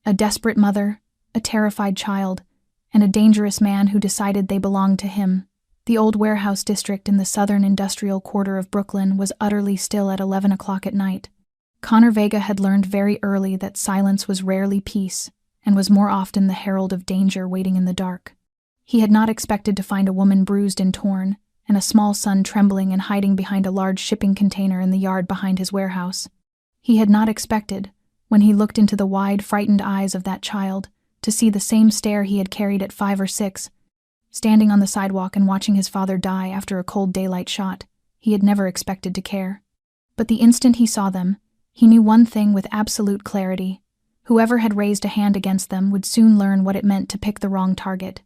A desperate mother, a terrified child, and a dangerous man who decided they belonged to him. The old warehouse district in the southern industrial quarter of Brooklyn was utterly still at 11 o'clock at night. Connor Vega had learned very early that silence was rarely peace, and was more often the herald of danger waiting in the dark. He had not expected to find a woman bruised and torn, and a small son trembling and hiding behind a large shipping container in the yard behind his warehouse. He had not expected, when he looked into the wide, frightened eyes of that child, to see the same stare he had carried at 5 or 6. Standing on the sidewalk and watching his father die after a cold daylight shot, he had never expected to care. But the instant he saw them, he knew one thing with absolute clarity. Whoever had raised a hand against them would soon learn what it meant to pick the wrong target.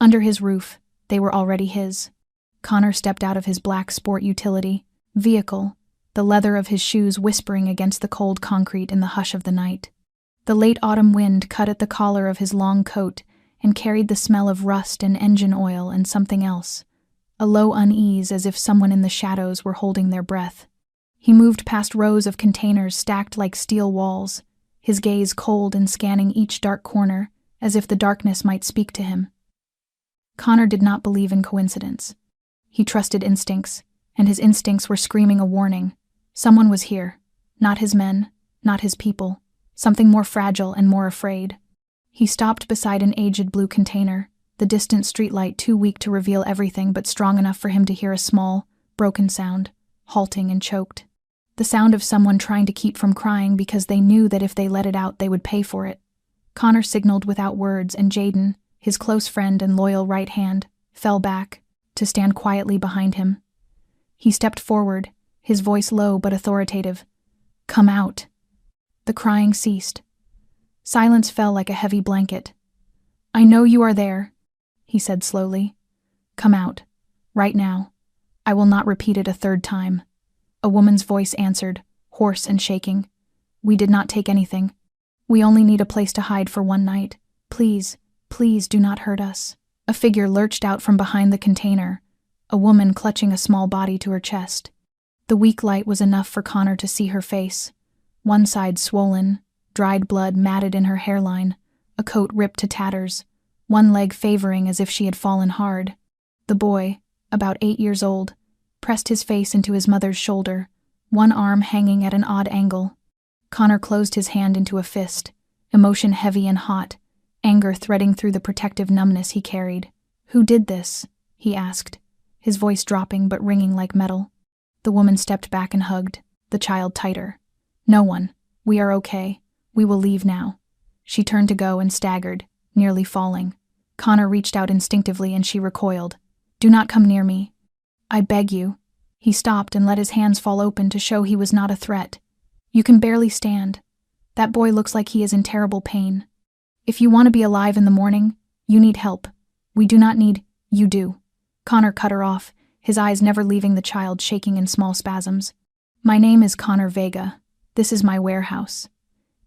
Under his roof, they were already his. Connor stepped out of his black sport utility vehicle, the leather of his shoes whispering against the cold concrete in the hush of the night. The late autumn wind cut at the collar of his long coat and carried the smell of rust and engine oil and something else, a low unease as if someone in the shadows were holding their breath. He moved past rows of containers stacked like steel walls, his gaze cold and scanning each dark corner as if the darkness might speak to him. Connor did not believe in coincidence. He trusted instincts, and his instincts were screaming a warning. Someone was here, not his men, not his people, something more fragile and more afraid. He stopped beside an aged blue container, the distant streetlight too weak to reveal everything but strong enough for him to hear a small, broken sound, halting and choked. The sound of someone trying to keep from crying because they knew that if they let it out they would pay for it. Connor signaled without words, and Jaden, his close friend and loyal right hand, fell back, to stand quietly behind him. He stepped forward, his voice low but authoritative. "Come out." The crying ceased. Silence fell like a heavy blanket. "I know you are there," he said slowly. "Come out. Right now. I will not repeat it a third time." A woman's voice answered, hoarse and shaking. "We did not take anything. We only need a place to hide for one night. Please, please do not hurt us." A figure lurched out from behind the container, a woman clutching a small body to her chest. The weak light was enough for Connor to see her face. One side swollen, dried blood matted in her hairline, a coat ripped to tatters, one leg favoring as if she had fallen hard. The boy, about 8 years old, pressed his face into his mother's shoulder, one arm hanging at an odd angle. Connor closed his hand into a fist, emotion heavy and hot, anger threading through the protective numbness he carried. "Who did this?" he asked, his voice dropping but ringing like metal. The woman stepped back and hugged, the child tighter. "No one. We are okay. We will leave now." She turned to go and staggered, nearly falling. Connor reached out instinctively and she recoiled. "Do not come near me. I beg you." He stopped and let his hands fall open to show he was not a threat. "You can barely stand. That boy looks like he is in terrible pain. If you want to be alive in the morning, you need help. We do not need, you do." Connor cut her off, his eyes never leaving the child shaking in small spasms. "My name is Connor Vega. This is my warehouse.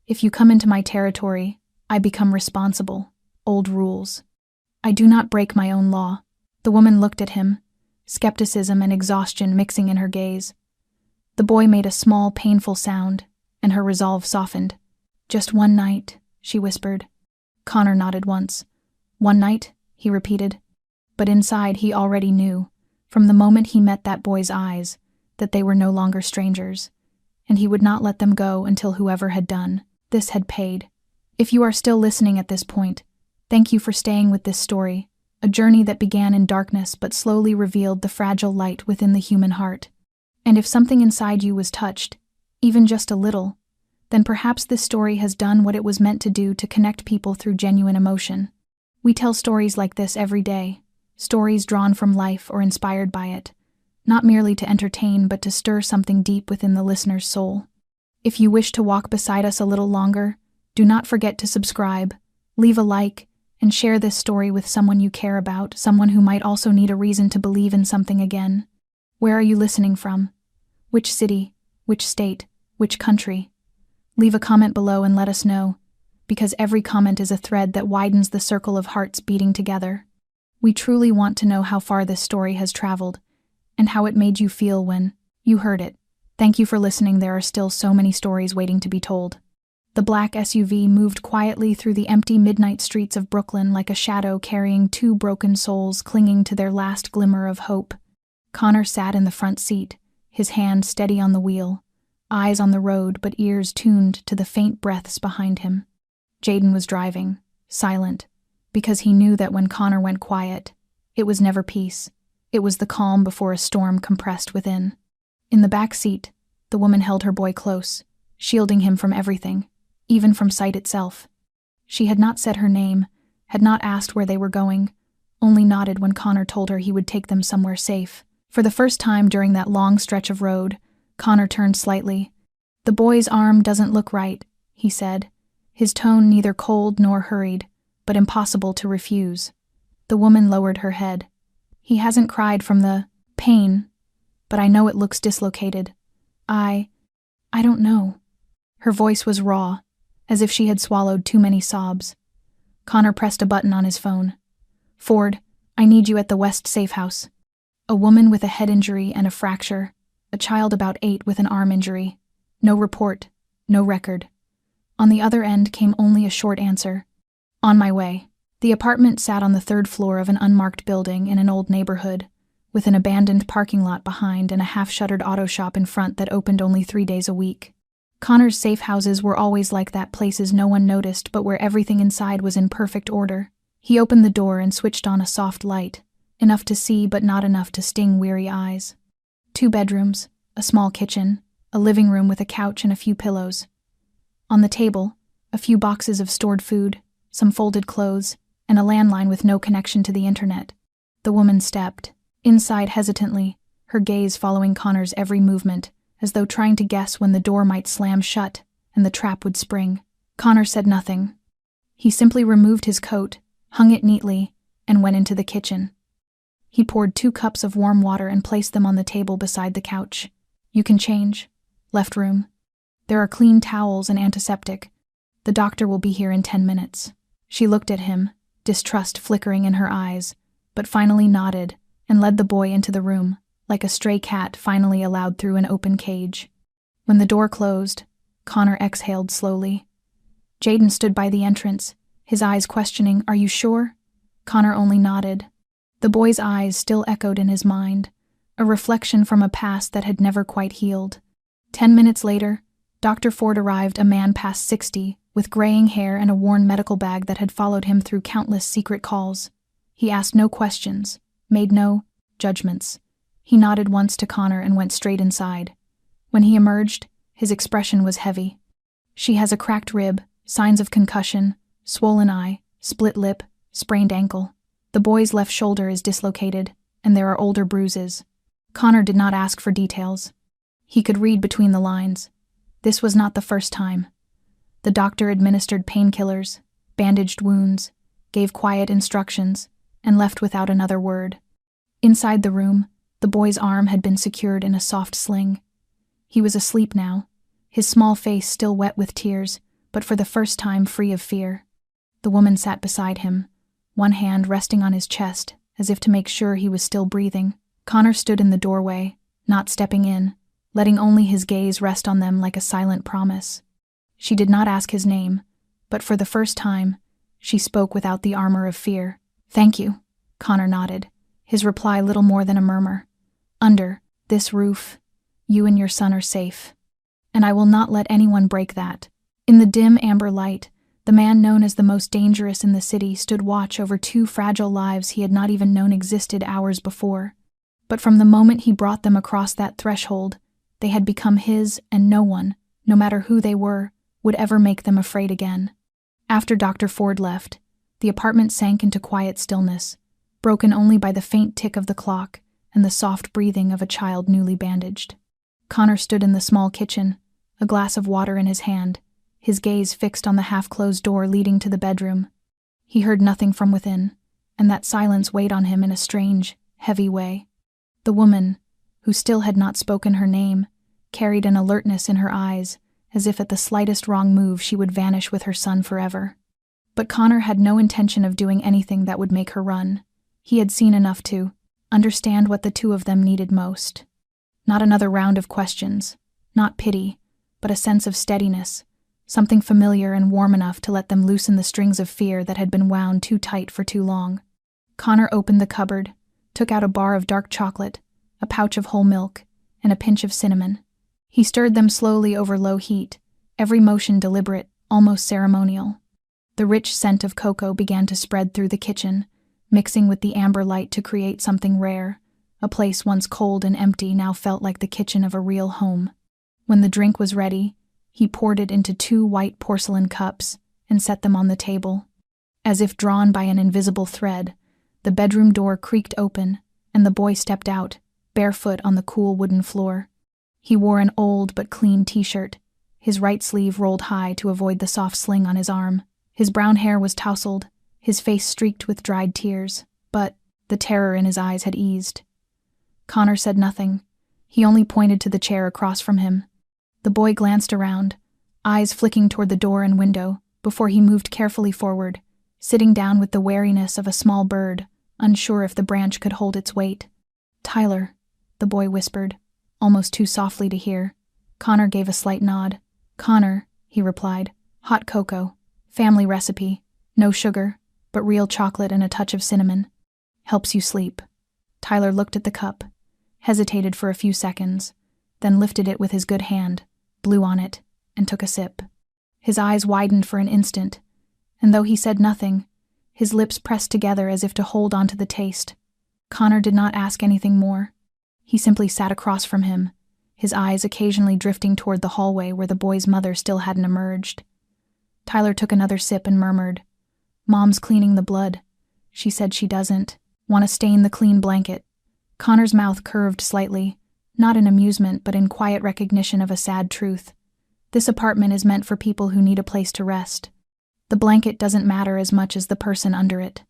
If you come into my territory, I become responsible. Old rules. I do not break my own law." The woman looked at him, skepticism and exhaustion mixing in her gaze. The boy made a small, painful sound, and her resolve softened. "Just one night," she whispered. Connor nodded once. "One night?" he repeated. But inside he already knew, from the moment he met that boy's eyes, that they were no longer strangers, and he would not let them go until whoever had done this had paid. If you are still listening at this point, thank you for staying with this story, a journey that began in darkness but slowly revealed the fragile light within the human heart. And if something inside you was touched, even just a little, then perhaps this story has done what it was meant to do to connect people through genuine emotion. We tell stories like this every day, stories drawn from life or inspired by it, not merely to entertain but to stir something deep within the listener's soul. If you wish to walk beside us a little longer, do not forget to subscribe, leave a like, and share this story with someone you care about, someone who might also need a reason to believe in something again. Where are you listening from? Which city? Which state? Which country? Leave a comment below and let us know, because every comment is a thread that widens the circle of hearts beating together. We truly want to know how far this story has traveled, and how it made you feel when you heard it. Thank you for listening. There are still so many stories waiting to be told. The black SUV moved quietly through the empty midnight streets of Brooklyn like a shadow carrying two broken souls clinging to their last glimmer of hope. Connor sat in the front seat, his hand steady on the wheel, eyes on the road but ears tuned to the faint breaths behind him. Jaden was driving, silent, because he knew that when Connor went quiet, it was never peace. It was the calm before a storm compressed within. In the back seat, the woman held her boy close, shielding him from everything, even from sight itself. She had not said her name, had not asked where they were going, only nodded when Connor told her he would take them somewhere safe. For the first time during that long stretch of road, Connor turned slightly. "The boy's arm doesn't look right," he said, his tone neither cold nor hurried, but impossible to refuse. The woman lowered her head. "He hasn't cried from the pain, but I know it looks dislocated. I don't know." Her voice was raw, as if she had swallowed too many sobs. Connor pressed a button on his phone. "Ford, I need you at the West Safe House." A woman with a head injury and a fracture, a child about 8 with an arm injury. No report, no record. On the other end came only a short answer. "On my way." The apartment sat on the 3rd floor of an unmarked building in an old neighborhood, with an abandoned parking lot behind and a half-shuttered auto shop in front that opened only 3 days a week. Connor's safe houses were always like that, places no one noticed but where everything inside was in perfect order. He opened the door and switched on a soft light, enough to see but not enough to sting weary eyes. 2 bedrooms, a small kitchen, a living room with a couch and a few pillows. On the table, a few boxes of stored food, some folded clothes, and a landline with no connection to the internet. The woman stepped inside hesitantly, her gaze following Connor's every movement, as though trying to guess when the door might slam shut and the trap would spring. Connor said nothing. He simply removed his coat, hung it neatly, and went into the kitchen. He poured 2 cups of warm water and placed them on the table beside the couch. "You can change. Left room. There are clean towels and antiseptic. The doctor will be here in 10 minutes. She looked at him, distrust flickering in her eyes, but finally nodded and led the boy into the room, like a stray cat finally allowed through an open cage. When the door closed, Connor exhaled slowly. Jaden stood by the entrance, his eyes questioning, "Are you sure?" Connor only nodded. The boy's eyes still echoed in his mind, a reflection from a past that had never quite healed. 10 minutes later, Dr. Ford arrived, a man past 60, with graying hair and a worn medical bag that had followed him through countless secret calls. He asked no questions, made no judgments. He nodded once to Connor and went straight inside. When he emerged, his expression was heavy. "She has a cracked rib, signs of concussion, swollen eye, split lip, sprained ankle. The boy's left shoulder is dislocated, and there are older bruises." Connor did not ask for details. He could read between the lines. This was not the first time. The doctor administered painkillers, bandaged wounds, gave quiet instructions, and left without another word. Inside the room, the boy's arm had been secured in a soft sling. He was asleep now, his small face still wet with tears, but for the first time free of fear. The woman sat beside him, one hand resting on his chest, as if to make sure he was still breathing. Connor stood in the doorway, not stepping in, letting only his gaze rest on them like a silent promise. She did not ask his name, but for the first time, she spoke without the armor of fear. "Thank you," Connor nodded, his reply little more than a murmur. "Under this roof, you and your son are safe. And I will not let anyone break that." In the dim amber light, the man known as the most dangerous in the city stood watch over 2 fragile lives he had not even known existed hours before. But from the moment he brought them across that threshold, they had become his, and no one, no matter who they were, would ever make them afraid again. After Dr. Ford left, the apartment sank into quiet stillness, broken only by the faint tick of the clock and the soft breathing of a child newly bandaged. Connor stood in the small kitchen, a glass of water in his hand, his gaze fixed on the half-closed door leading to the bedroom. He heard nothing from within, and that silence weighed on him in a strange, heavy way. The woman, who still had not spoken her name, carried an alertness in her eyes, as if at the slightest wrong move she would vanish with her son forever. But Connor had no intention of doing anything that would make her run. He had seen enough to understand what the 2 of them needed most. Not another round of questions, not pity, but a sense of steadiness, something familiar and warm enough to let them loosen the strings of fear that had been wound too tight for too long. Connor opened the cupboard, took out a bar of dark chocolate, a pouch of whole milk, and a pinch of cinnamon. He stirred them slowly over low heat, every motion deliberate, almost ceremonial. The rich scent of cocoa began to spread through the kitchen, mixing with the amber light to create something rare. A place once cold and empty now felt like the kitchen of a real home. When the drink was ready, he poured it into 2 white porcelain cups and set them on the table. As if drawn by an invisible thread, the bedroom door creaked open, and the boy stepped out, barefoot on the cool wooden floor. He wore an old but clean t-shirt, his right sleeve rolled high to avoid the soft sling on his arm. His brown hair was tousled, his face streaked with dried tears, but the terror in his eyes had eased. Connor said nothing. He only pointed to the chair across from him. The boy glanced around, eyes flicking toward the door and window, before he moved carefully forward, sitting down with the wariness of a small bird, unsure if the branch could hold its weight. "Tyler," the boy whispered, almost too softly to hear. Connor gave a slight nod. "Connor," he replied, "hot cocoa. Family recipe. No sugar, but real chocolate and a touch of cinnamon. Helps you sleep." Tyler looked at the cup, hesitated for a few seconds, then lifted it with his good hand, blew on it, and took a sip. His eyes widened for an instant, and though he said nothing, his lips pressed together as if to hold on to the taste. Connor did not ask anything more. He simply sat across from him, his eyes occasionally drifting toward the hallway where the boy's mother still hadn't emerged. Tyler took another sip and murmured, "Mom's cleaning the blood. She said she doesn't want to stain the clean blanket." Connor's mouth curved slightly, not in amusement but in quiet recognition of a sad truth. This apartment is meant for people who need a place to rest. The blanket doesn't matter as much as the person under it.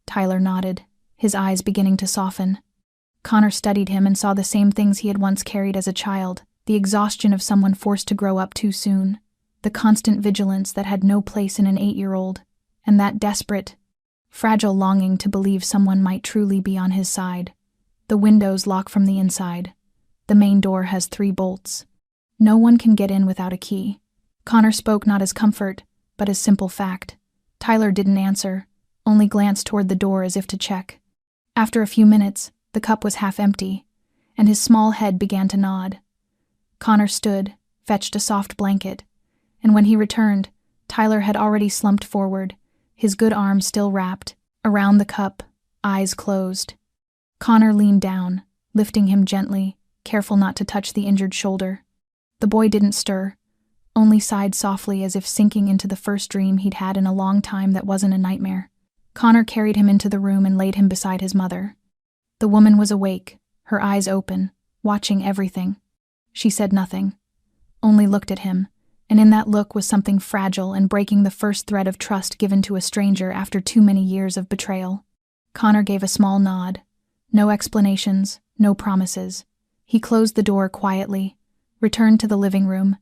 Tyler nodded, his eyes beginning to soften. Connor studied him and saw the same things he had once carried as a child, the exhaustion of someone forced to grow up too soon, the constant vigilance that had no place in an 8-year-old, and that desperate, fragile longing to believe someone might truly be on his side. The windows lock from the inside. The main door has 3 bolts. No one can get in without a key. Connor spoke not as comfort, but as simple fact. Tyler didn't answer, only glanced toward the door as if to check. After a few minutes, the cup was half empty, and his small head began to nod. Connor stood, fetched a soft blanket, and when he returned, Tyler had already slumped forward, his good arm still wrapped around the cup, eyes closed. Connor leaned down, lifting him gently, careful not to touch the injured shoulder. The boy didn't stir, only sighed softly as if sinking into the first dream he'd had in a long time that wasn't a nightmare. Connor carried him into the room and laid him beside his mother. The woman was awake, her eyes open, watching everything. She said nothing, only looked at him, and in that look was something fragile and breaking the first thread of trust given to a stranger after too many years of betrayal. Connor gave a small nod. No explanations, no promises. He closed the door quietly, returned to the living room,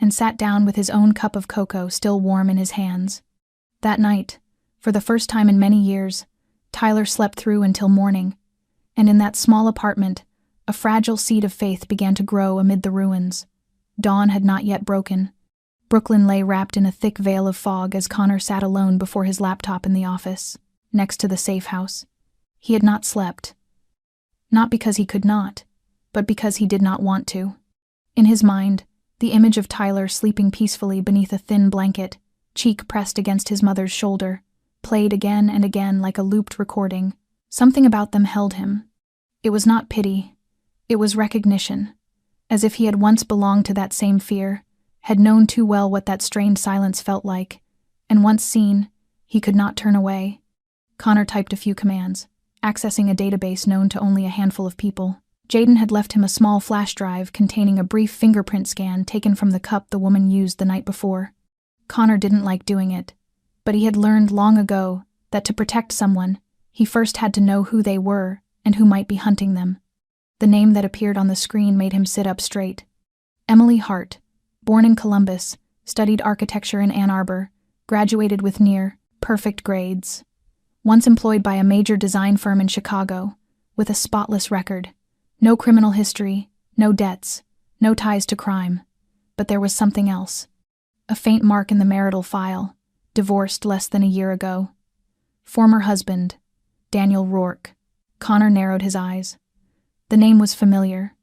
and sat down with his own cup of cocoa still warm in his hands. That night, for the first time in many years, Tyler slept through until morning, and in that small apartment, a fragile seed of faith began to grow amid the ruins. Dawn had not yet broken. Brooklyn lay wrapped in a thick veil of fog as Connor sat alone before his laptop in the office, next to the safe house. He had not slept. Not because he could not, but because he did not want to. In his mind, the image of Tyler sleeping peacefully beneath a thin blanket, cheek pressed against his mother's shoulder, played again and again like a looped recording. Something about them held him. It was not pity. It was recognition, as if he had once belonged to that same fear, had known too well what that strained silence felt like, and once seen, he could not turn away. Connor typed a few commands, accessing a database known to only a handful of people. Jaden had left him a small flash drive containing a brief fingerprint scan taken from the cup the woman used the night before. Connor didn't like doing it, but he had learned long ago that to protect someone, he first had to know who they were and who might be hunting them. The name that appeared on the screen made him sit up straight. Emily Hart, born in Columbus, studied architecture in Ann Arbor, graduated with near-perfect grades. Once employed by a major design firm in Chicago, with a spotless record. No criminal history, no debts, no ties to crime. But there was something else. A faint mark in the marital file. Divorced less than a year ago. Former husband, Daniel Rourke. Connor narrowed his eyes. The name was familiar.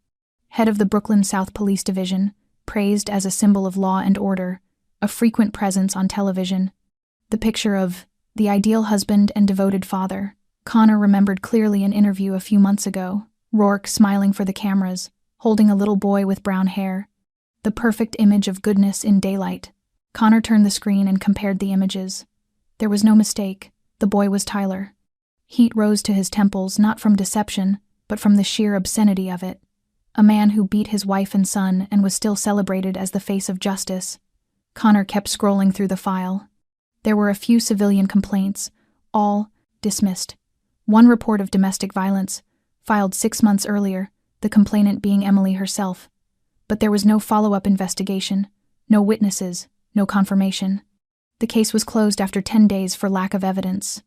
Head of the Brooklyn South Police Division, praised as a symbol of law and order, a frequent presence on television. The picture of the ideal husband and devoted father. Connor remembered clearly an interview a few months ago. Rourke smiling for the cameras, holding a little boy with brown hair. The perfect image of goodness in daylight. Connor turned the screen and compared the images. There was no mistake. The boy was Tyler. Heat rose to his temples, not from deception, but from the sheer obscenity of it. A man who beat his wife and son and was still celebrated as the face of justice. Connor kept scrolling through the file. There were a few civilian complaints, all dismissed. One report of domestic violence, filed 6 months earlier, the complainant being Emily herself. But there was no follow-up investigation, no witnesses, no confirmation. The case was closed after 10 days for lack of evidence.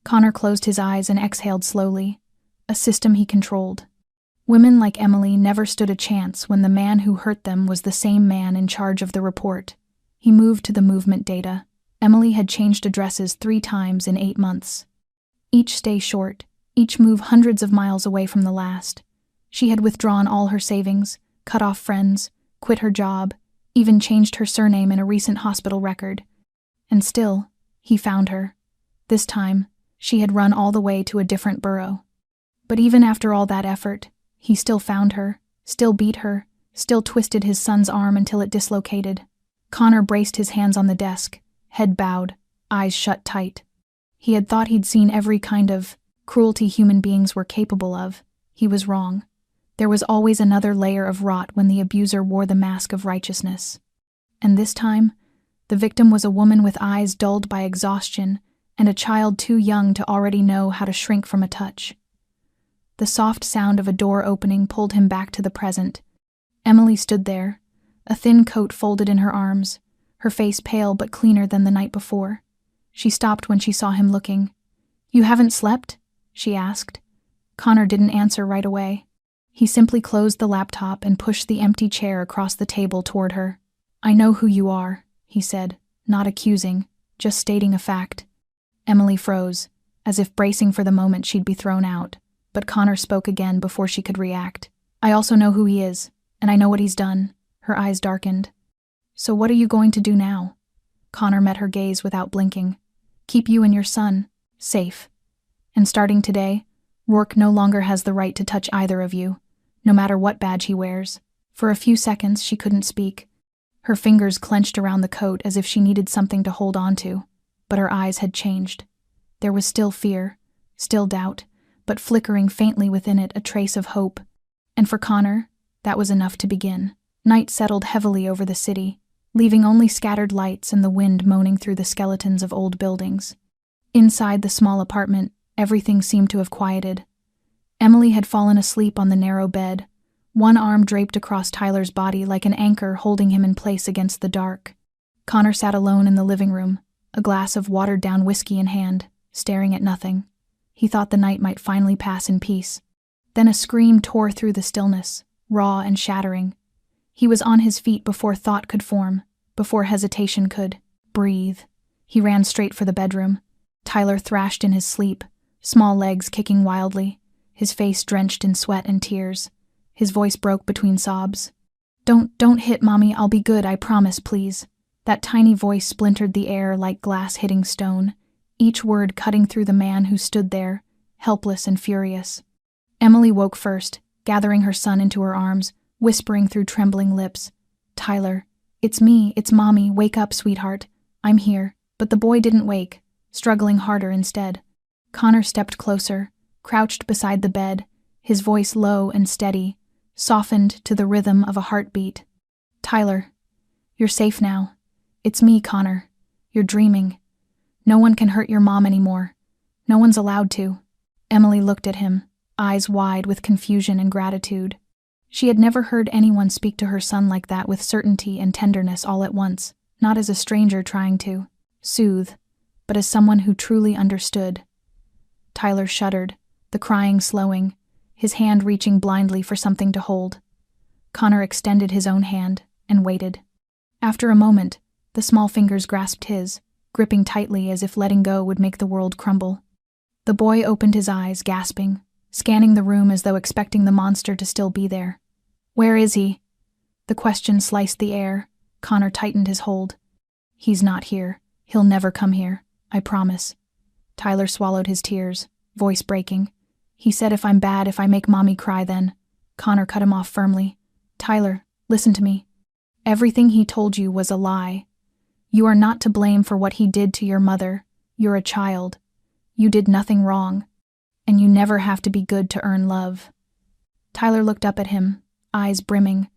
Connor closed his eyes and exhaled slowly, a system he controlled. Women like Emily never stood a chance when the man who hurt them was the same man in charge of the report. He moved to the movement data. Emily had changed addresses 3 times in 8 months. Each stay short, each move hundreds of miles away from the last. She had withdrawn all her savings, cut off friends, quit her job, even changed her surname in a recent hospital record. And still, he found her. This time, she had run all the way to a different borough. But even after all that effort, he still found her, still beat her, still twisted his son's arm until it dislocated. Connor braced his hands on the desk, head bowed, eyes shut tight. He had thought he'd seen every kind of cruelty human beings were capable of. He was wrong. There was always another layer of rot when the abuser wore the mask of righteousness. And this time, the victim was a woman with eyes dulled by exhaustion and a child too young to already know how to shrink from a touch. The soft sound of a door opening pulled him back to the present. Emily stood there, a thin coat folded in her arms, her face pale but cleaner than the night before. She stopped when she saw him looking. "You haven't slept?" she asked. Connor didn't answer right away. He simply closed the laptop and pushed the empty chair across the table toward her. "I know who you are," he said, not accusing, just stating a fact. Emily froze, as if bracing for the moment she'd be thrown out, but Connor spoke again before she could react. "I also know who he is, and I know what he's done." Her eyes darkened. "So what are you going to do now?" Connor met her gaze without blinking. "Keep you and your son safe. And starting today, Rourke no longer has the right to touch either of you, no matter what badge he wears." For a few seconds she couldn't speak. Her fingers clenched around the coat as if she needed something to hold on to, but her eyes had changed. There was still fear, still doubt, but flickering faintly within it a trace of hope. And for Connor, that was enough to begin. Night settled heavily over the city, leaving only scattered lights and the wind moaning through the skeletons of old buildings. Inside the small apartment, everything seemed to have quieted. Emily had fallen asleep on the narrow bed, one arm draped across Tyler's body like an anchor holding him in place against the dark. Connor sat alone in the living room, a glass of watered-down whiskey in hand, staring at nothing. He thought the night might finally pass in peace. Then a scream tore through the stillness, raw and shattering. He was on his feet before thought could form, before hesitation could breathe. He ran straight for the bedroom. Tyler thrashed in his sleep, small legs kicking wildly, his face drenched in sweat and tears. His voice broke between sobs. Don't hit, Mommy, I'll be good, I promise, please." That tiny voice splintered the air like glass hitting stone, each word cutting through the man who stood there, helpless and furious. Emily woke first, gathering her son into her arms, whispering through trembling lips. "Tyler, it's me, it's Mommy, wake up, sweetheart. I'm here." But the boy didn't wake, struggling harder instead. Connor stepped closer, crouched beside the bed, his voice low and steady, softened to the rhythm of a heartbeat. "Tyler, you're safe now. It's me, Connor. You're dreaming. No one can hurt your mom anymore. No one's allowed to." Emily looked at him, eyes wide with confusion and gratitude. She had never heard anyone speak to her son like that with certainty and tenderness all at once, not as a stranger trying to soothe, but as someone who truly understood. Tyler shuddered, the crying slowing, his hand reaching blindly for something to hold. Connor extended his own hand and waited. After a moment, The small fingers grasped his, gripping tightly as if letting go would make the world crumble. The boy opened his eyes, gasping, scanning the room as though expecting the monster to still be there. "Where is he?" The question sliced the air. Connor tightened his hold. "He's not here. He'll never come here. I promise." Tyler swallowed his tears, voice breaking. "He said if I'm bad, if I make Mommy cry, then." Connor cut him off firmly. "Tyler, listen to me. Everything he told you was a lie. You are not to blame for what he did to your mother. You're a child. You did nothing wrong. And you never have to be good to earn love." Tyler looked up at him, eyes brimming.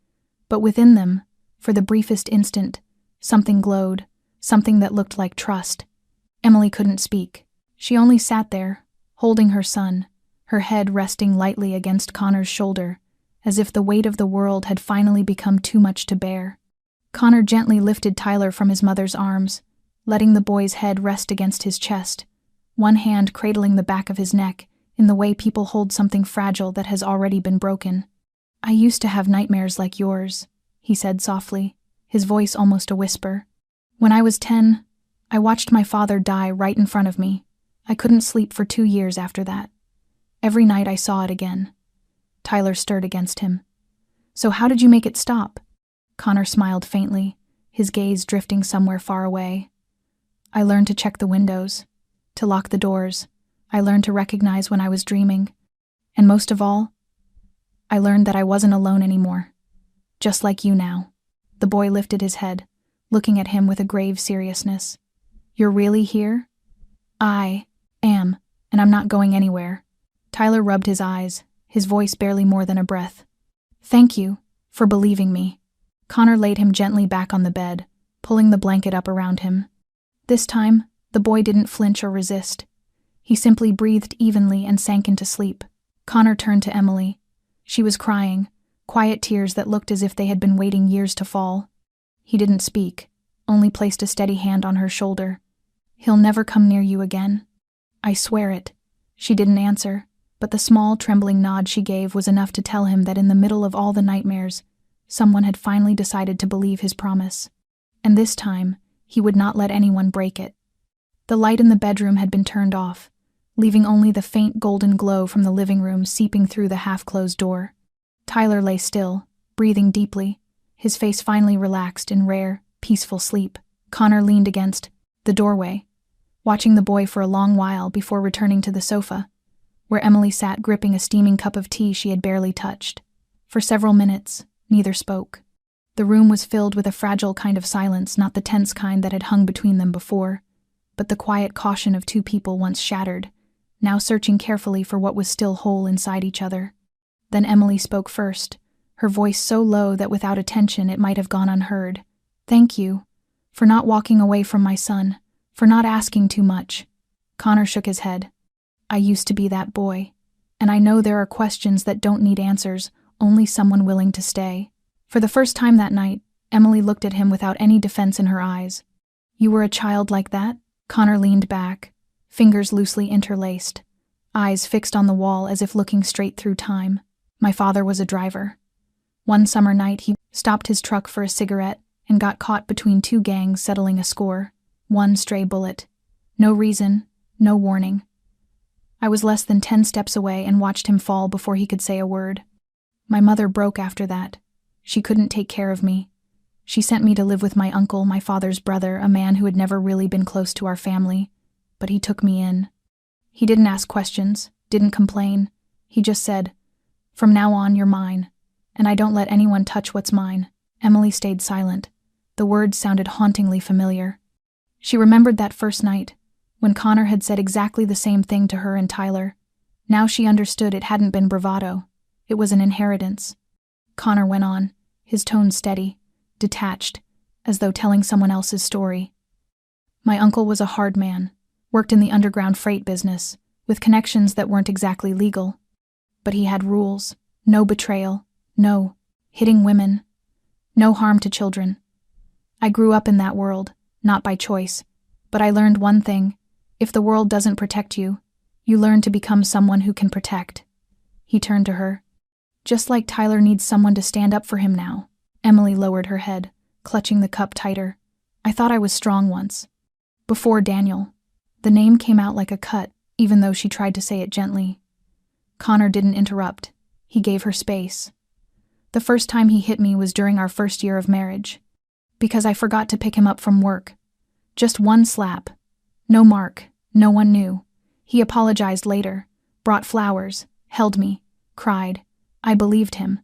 But within them, for the briefest instant, something glowed, something that looked like trust. Emily couldn't speak. She only sat there, holding her son, her head resting lightly against Connor's shoulder, as if the weight of the world had finally become too much to bear. Connor gently lifted Tyler from his mother's arms, letting the boy's head rest against his chest, one hand cradling the back of his neck in the way people hold something fragile that has already been broken. "I used to have nightmares like yours," he said softly, his voice almost a whisper. "When I was 10, I watched my father die right in front of me. I couldn't sleep for 2 years after that. Every night I saw it again." Tyler stirred against him. "So how did you make it stop?" Connor smiled faintly, his gaze drifting somewhere far away. "I learned to check the windows, to lock the doors. I learned to recognize when I was dreaming. And most of all, I learned that I wasn't alone anymore. Just like you now." The boy lifted his head, looking at him with a grave seriousness. "You're really here?" "I am, and I'm not going anywhere." Tyler rubbed his eyes, his voice barely more than a breath. "Thank you for believing me." Connor laid him gently back on the bed, pulling the blanket up around him. This time, the boy didn't flinch or resist. He simply breathed evenly and sank into sleep. Connor turned to Emily. She was crying, quiet tears that looked as if they had been waiting years to fall. He didn't speak, only placed a steady hand on her shoulder. "He'll never come near you again. I swear it." She didn't answer, but the small, trembling nod she gave was enough to tell him that in the middle of all the nightmares, someone had finally decided to believe his promise. And this time, he would not let anyone break it. The light in the bedroom had been turned off, leaving only the faint golden glow from the living room seeping through the half-closed door. Tyler lay still, breathing deeply, his face finally relaxed in rare, peaceful sleep. Connor leaned against the doorway, watching the boy for a long while before returning to the sofa, where Emily sat gripping a steaming cup of tea she had barely touched. For several minutes, neither spoke. The room was filled with a fragile kind of silence, not the tense kind that had hung between them before, but the quiet caution of two people once shattered, now searching carefully for what was still whole inside each other. Then Emily spoke first, her voice so low that without attention it might have gone unheard. "Thank you for not walking away from my son, for not asking too much." Connor shook his head. "I used to be that boy, and I know there are questions that don't need answers, only someone willing to stay." For the first time that night, Emily looked at him without any defense in her eyes. "You were a child like that?" Connor leaned back, fingers loosely interlaced, eyes fixed on the wall as if looking straight through time. "My father was a driver. One summer night he stopped his truck for a cigarette and got caught between two gangs settling a score. One stray bullet. No reason, no warning. I was less than 10 steps away and watched him fall before he could say a word. My mother broke after that. She couldn't take care of me. She sent me to live with my uncle, my father's brother, a man who had never really been close to our family, but he took me in. He didn't ask questions, didn't complain. He just said, 'From now on, you're mine, and I don't let anyone touch what's mine.'" Emily stayed silent. The words sounded hauntingly familiar. She remembered that first night, when Connor had said exactly the same thing to her and Tyler. Now she understood it hadn't been bravado. It was an inheritance. Connor went on, his tone steady, detached, as though telling someone else's story. "My uncle was a hard man, worked in the underground freight business, with connections that weren't exactly legal. But he had rules, no betrayal, no hitting women, no harm to children. I grew up in that world, not by choice, but I learned one thing: if the world doesn't protect you, you learn to become someone who can protect." He turned to her. "Just like Tyler needs someone to stand up for him now." Emily lowered her head, clutching the cup tighter. I thought I was strong once. Before Daniel. The name came out like a cut, even though she tried to say it gently. Connor didn't interrupt. He gave her space. The first time he hit me was during our first year of marriage. Because I forgot to pick him up from work. Just one slap. No mark. No one knew. He apologized later, brought flowers, held me, cried. I believed him.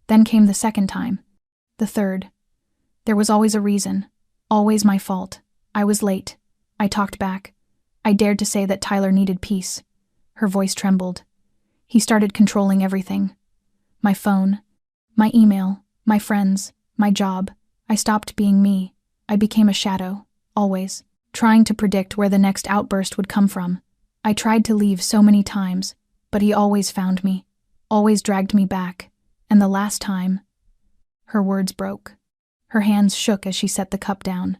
Then came the second time. The third. There was always a reason. Always my fault. I was late. I talked back. I dared to say that Tyler needed peace. Her voice trembled. He started controlling everything. My phone, my email, my friends, my job. I stopped being me. I became a shadow, always, trying to predict where the next outburst would come from. I tried to leave so many times, but he always found me, always dragged me back. And the last time, her words broke. Her hands shook as she set the cup down.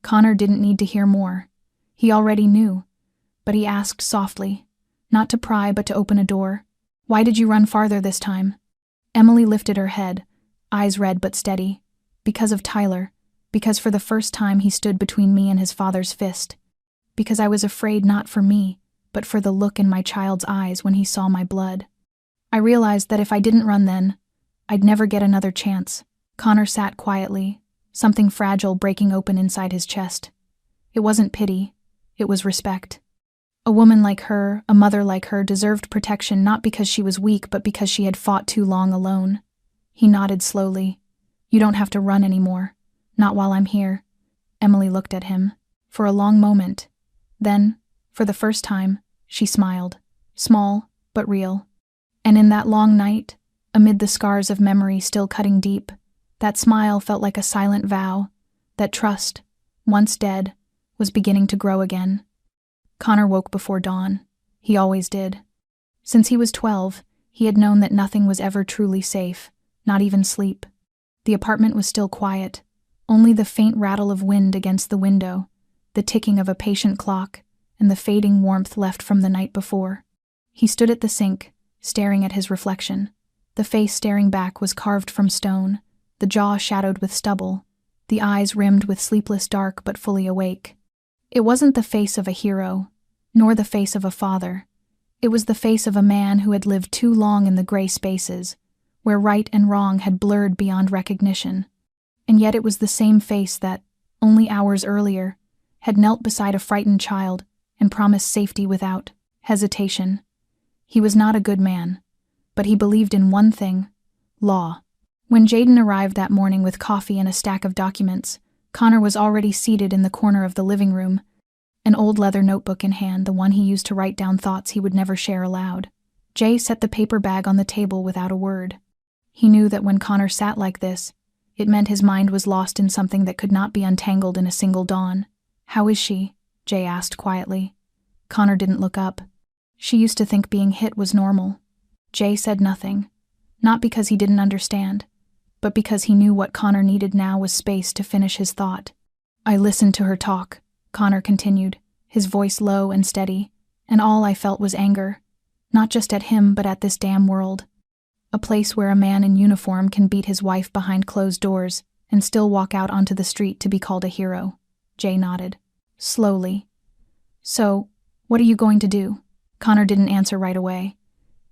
Connor didn't need to hear more. He already knew, but he asked softly, not to pry but to open a door. Why did you run farther this time? Emily lifted her head, eyes red but steady. Because of Tyler, because for the first time he stood between me and his father's fist. Because I was afraid not for me, but for the look in my child's eyes when he saw my blood. I realized that if I didn't run then, I'd never get another chance. Connor sat quietly, something fragile breaking open inside his chest. It wasn't pity, it was respect. A woman like her, a mother like her, deserved protection not because she was weak but because she had fought too long alone. He nodded slowly. You don't have to run anymore. Not while I'm here. Emily looked at him. For a long moment. Then, for the first time, she smiled. Small, but real. And in that long night, amid the scars of memory still cutting deep, that smile felt like a silent vow that trust, once dead, was beginning to grow again. Connor woke before dawn. He always did. Since he was 12, he had known that nothing was ever truly safe, not even sleep. The apartment was still quiet, only the faint rattle of wind against the window, the ticking of a patient clock, and the fading warmth left from the night before. He stood at the sink, staring at his reflection. The face staring back was carved from stone, the jaw shadowed with stubble, the eyes rimmed with sleepless dark but fully awake. It wasn't the face of a hero, nor the face of a father. It was the face of a man who had lived too long in the gray spaces, where right and wrong had blurred beyond recognition. And yet it was the same face that, only hours earlier, had knelt beside a frightened child and promised safety without hesitation. He was not a good man, but he believed in one thing: law. When Jaden arrived that morning with coffee and a stack of documents, Connor was already seated in the corner of the living room, an old leather notebook in hand, the one he used to write down thoughts he would never share aloud. Jay set the paper bag on the table without a word. He knew that when Connor sat like this, it meant his mind was lost in something that could not be untangled in a single dawn. How is she? Jay asked quietly. Connor didn't look up. She used to think being hit was normal. Jay said nothing, not because he didn't understand, but because he knew what Connor needed now was space to finish his thought. I listened to her talk, Connor continued, his voice low and steady, and all I felt was anger, not just at him but at this damn world. A place where a man in uniform can beat his wife behind closed doors and still walk out onto the street to be called a hero. Jay nodded. Slowly. So, what are you going to do? Connor didn't answer right away.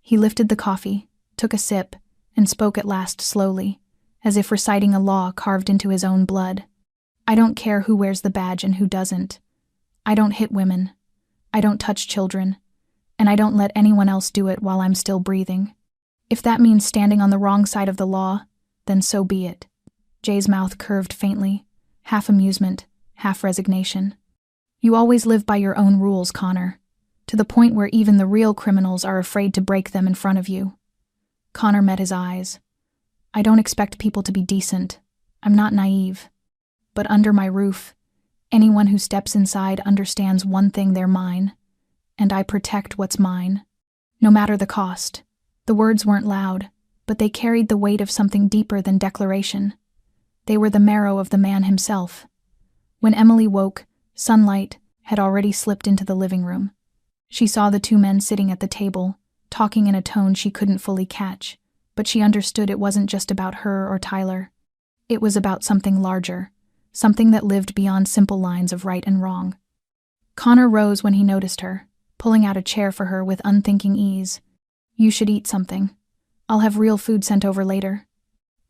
He lifted the coffee, took a sip, and spoke at last slowly, as if reciting a law carved into his own blood. I don't care who wears the badge and who doesn't. I don't hit women. I don't touch children. And I don't let anyone else do it while I'm still breathing. If that means standing on the wrong side of the law, then so be it. Jay's mouth curved faintly, half amusement, half resignation. You always live by your own rules, Connor, to the point where even the real criminals are afraid to break them in front of you. Connor met his eyes. I don't expect people to be decent. I'm not naive. But under my roof, anyone who steps inside understands one thing: they're mine. And I protect what's mine, no matter the cost. The words weren't loud, but they carried the weight of something deeper than declaration. They were the marrow of the man himself. When Emily woke, sunlight had already slipped into the living room. She saw the two men sitting at the table, talking in a tone she couldn't fully catch, but she understood it wasn't just about her or Tyler. It was about something larger, something that lived beyond simple lines of right and wrong. Connor rose when he noticed her, pulling out a chair for her with unthinking ease. "You should eat something. I'll have real food sent over later."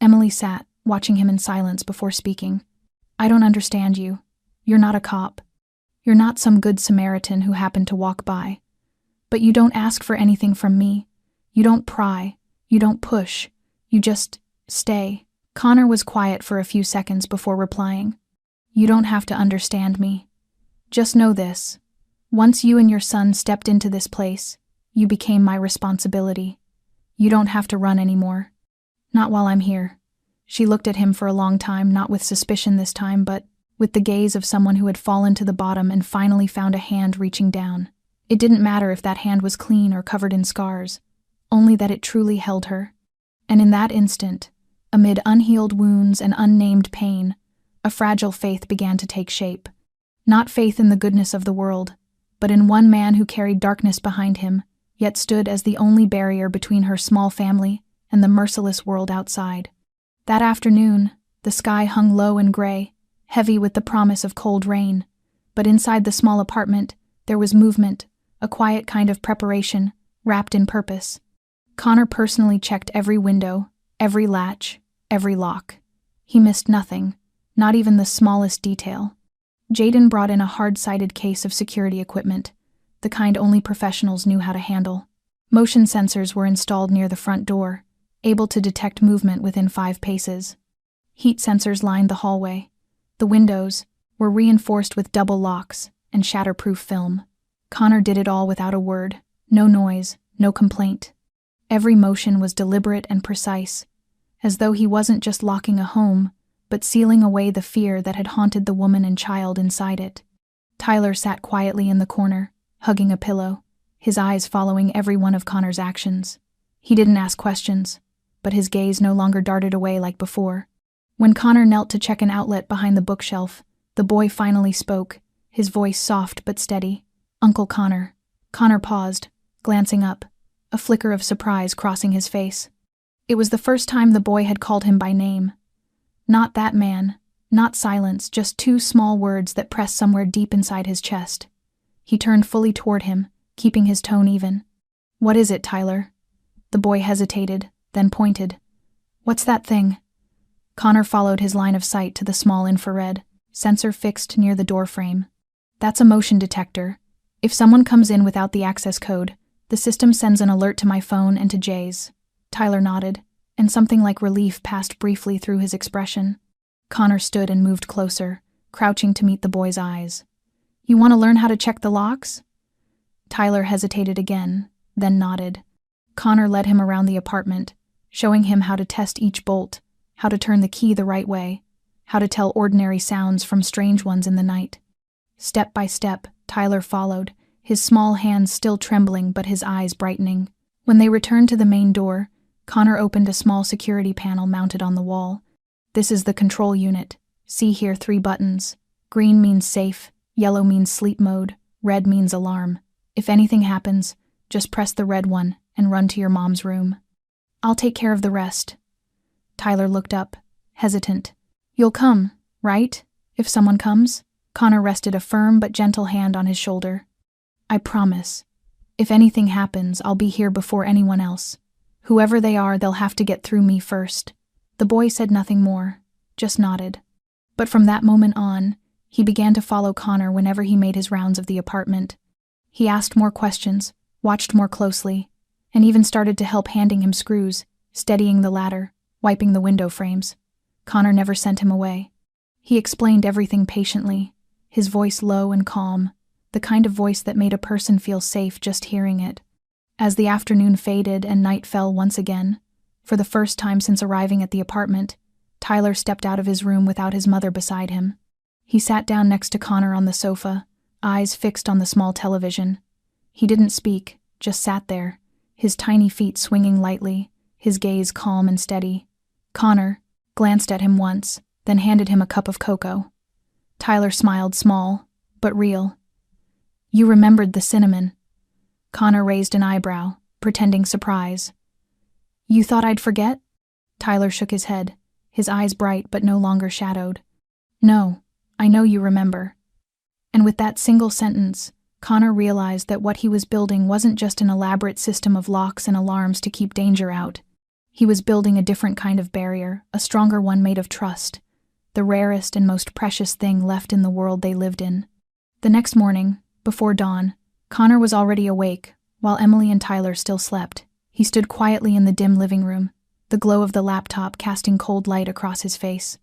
Emily sat, watching him in silence before speaking. "I don't understand you. You're not a cop. You're not some good Samaritan who happened to walk by. But you don't ask for anything from me. You don't pry. You don't push. You just stay." Connor was quiet for a few seconds before replying. "You don't have to understand me. Just know this. Once you and your son stepped into this place, you became my responsibility. You don't have to run anymore. Not while I'm here." She looked at him for a long time, not with suspicion this time, but with the gaze of someone who had fallen to the bottom and finally found a hand reaching down. It didn't matter if that hand was clean or covered in scars, only that it truly held her. And in that instant, amid unhealed wounds and unnamed pain, a fragile faith began to take shape. Not faith in the goodness of the world, but in one man who carried darkness behind him, yet stood as the only barrier between her small family and the merciless world outside. That afternoon, the sky hung low and gray, heavy with the promise of cold rain, but inside the small apartment, there was movement, a quiet kind of preparation, wrapped in purpose. Connor personally checked every window, every latch, every lock. He missed nothing, not even the smallest detail. Jaden brought in a hard-sided case of security equipment, the kind only professionals knew how to handle. Motion sensors were installed near the front door, able to detect movement within 5 paces. Heat sensors lined the hallway. The windows were reinforced with double locks and shatterproof film. Connor did it all without a word, no noise, no complaint. Every motion was deliberate and precise, as though he wasn't just locking a home, but sealing away the fear that had haunted the woman and child inside it. Tyler sat quietly in the corner, hugging a pillow, his eyes following every one of Connor's actions. He didn't ask questions, but his gaze no longer darted away like before. When Connor knelt to check an outlet behind the bookshelf, the boy finally spoke, his voice soft but steady. "Uncle Connor." Connor paused, glancing up, a flicker of surprise crossing his face. It was the first time the boy had called him by name. Not that man, not silence, just 2 small words that pressed somewhere deep inside his chest. He turned fully toward him, keeping his tone even. "What is it, Tyler?" The boy hesitated, then pointed. "What's that thing?" Connor followed his line of sight to the small infrared sensor fixed near the doorframe. "That's a motion detector. If someone comes in without the access code, the system sends an alert to my phone and to Jay's." Tyler nodded, and something like relief passed briefly through his expression. Connor stood and moved closer, crouching to meet the boy's eyes. "You want to learn how to check the locks?" Tyler hesitated again, then nodded. Connor led him around the apartment, showing him how to test each bolt, how to turn the key the right way, how to tell ordinary sounds from strange ones in the night. Step by step, Tyler followed, his small hands still trembling but his eyes brightening. When they returned to the main door, Connor opened a small security panel mounted on the wall. "This is the control unit. See here 3 buttons. Green means safe, yellow means sleep mode, red means alarm. If anything happens, just press the red one and run to your mom's room. I'll take care of the rest." Tyler looked up, hesitant. "You'll come, right? If someone comes?" Connor rested a firm but gentle hand on his shoulder. "I promise. If anything happens, I'll be here before anyone else. Whoever they are, they'll have to get through me first." The boy said nothing more, just nodded. But from that moment on, he began to follow Connor whenever he made his rounds of the apartment. He asked more questions, watched more closely, and even started to help handing him screws, steadying the ladder, wiping the window frames. Connor never sent him away. He explained everything patiently, his voice low and calm, the kind of voice that made a person feel safe just hearing it. As the afternoon faded and night fell once again, for the first time since arriving at the apartment, Tyler stepped out of his room without his mother beside him. He sat down next to Connor on the sofa, eyes fixed on the small television. He didn't speak, just sat there, his tiny feet swinging lightly, his gaze calm and steady. Connor glanced at him once, then handed him a cup of cocoa. Tyler smiled, small, but real. "You remembered the cinnamon." Connor raised an eyebrow, pretending surprise. "You thought I'd forget?" Tyler shook his head, his eyes bright but no longer shadowed. No, I know you remember. And with that single sentence, Connor realized that what he was building wasn't just an elaborate system of locks and alarms to keep danger out. He was building a different kind of barrier, a stronger one made of trust, the rarest and most precious thing left in the world they lived in. The next morning, before dawn, Connor was already awake, while Emily and Tyler still slept. He stood quietly in the dim living room, the glow of the laptop casting cold light across his face.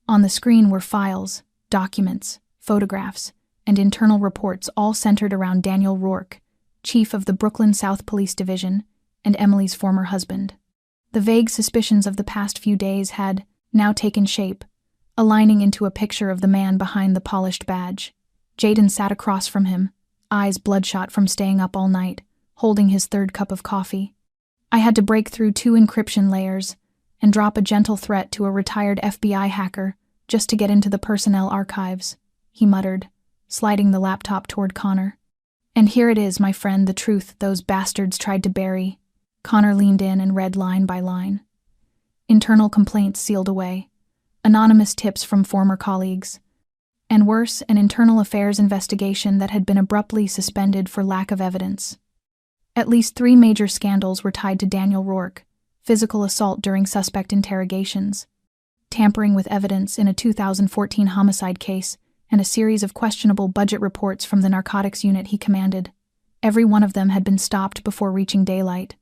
On the screen were files, documents, photographs, and internal reports all centered around Daniel Rourke, chief of the Brooklyn South Police Division, and Emily's former husband. The vague suspicions of the past few days had now taken shape, aligning into a picture of the man behind the polished badge. Jaden sat across from him, eyes bloodshot from staying up all night, holding his third cup of coffee. I had to break through 2 encryption layers and drop a gentle threat to a retired FBI hacker just to get into the personnel archives, he muttered, sliding the laptop toward Connor. And here it is, my friend, the truth those bastards tried to bury. Connor leaned in and read line by line. Internal complaints sealed away, anonymous tips from former colleagues, and worse, an internal affairs investigation that had been abruptly suspended for lack of evidence. At least 3 major scandals were tied to Daniel Rourke: physical assault during suspect interrogations, tampering with evidence in a 2014 homicide case, and a series of questionable budget reports from the narcotics unit he commanded. Every one of them had been stopped before reaching daylight.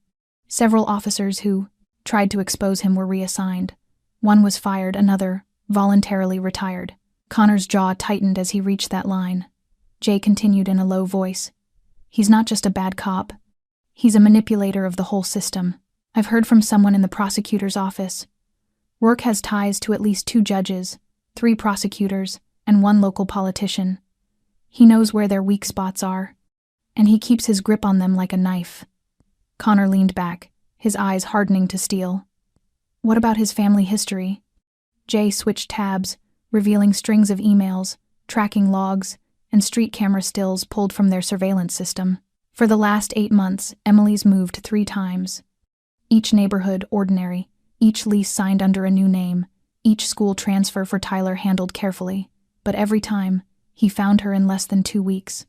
Several officers who tried to expose him were reassigned. One was fired, another voluntarily retired. Connor's jaw tightened as he reached that line. Jay continued in a low voice. He's not just a bad cop. He's a manipulator of the whole system. I've heard from someone in the prosecutor's office. Rourke has ties to at least 2 judges, 3 prosecutors, and 1 local politician. He knows where their weak spots are, and he keeps his grip on them like a knife. Connor leaned back, his eyes hardening to steel. What about his family history? Jay switched tabs, revealing strings of emails, tracking logs, and street camera stills pulled from their surveillance system. For the last 8 months, Emily's moved 3 times. Each neighborhood ordinary, each lease signed under a new name, each school transfer for Tyler handled carefully, but every time, he found her in less than 2 weeks.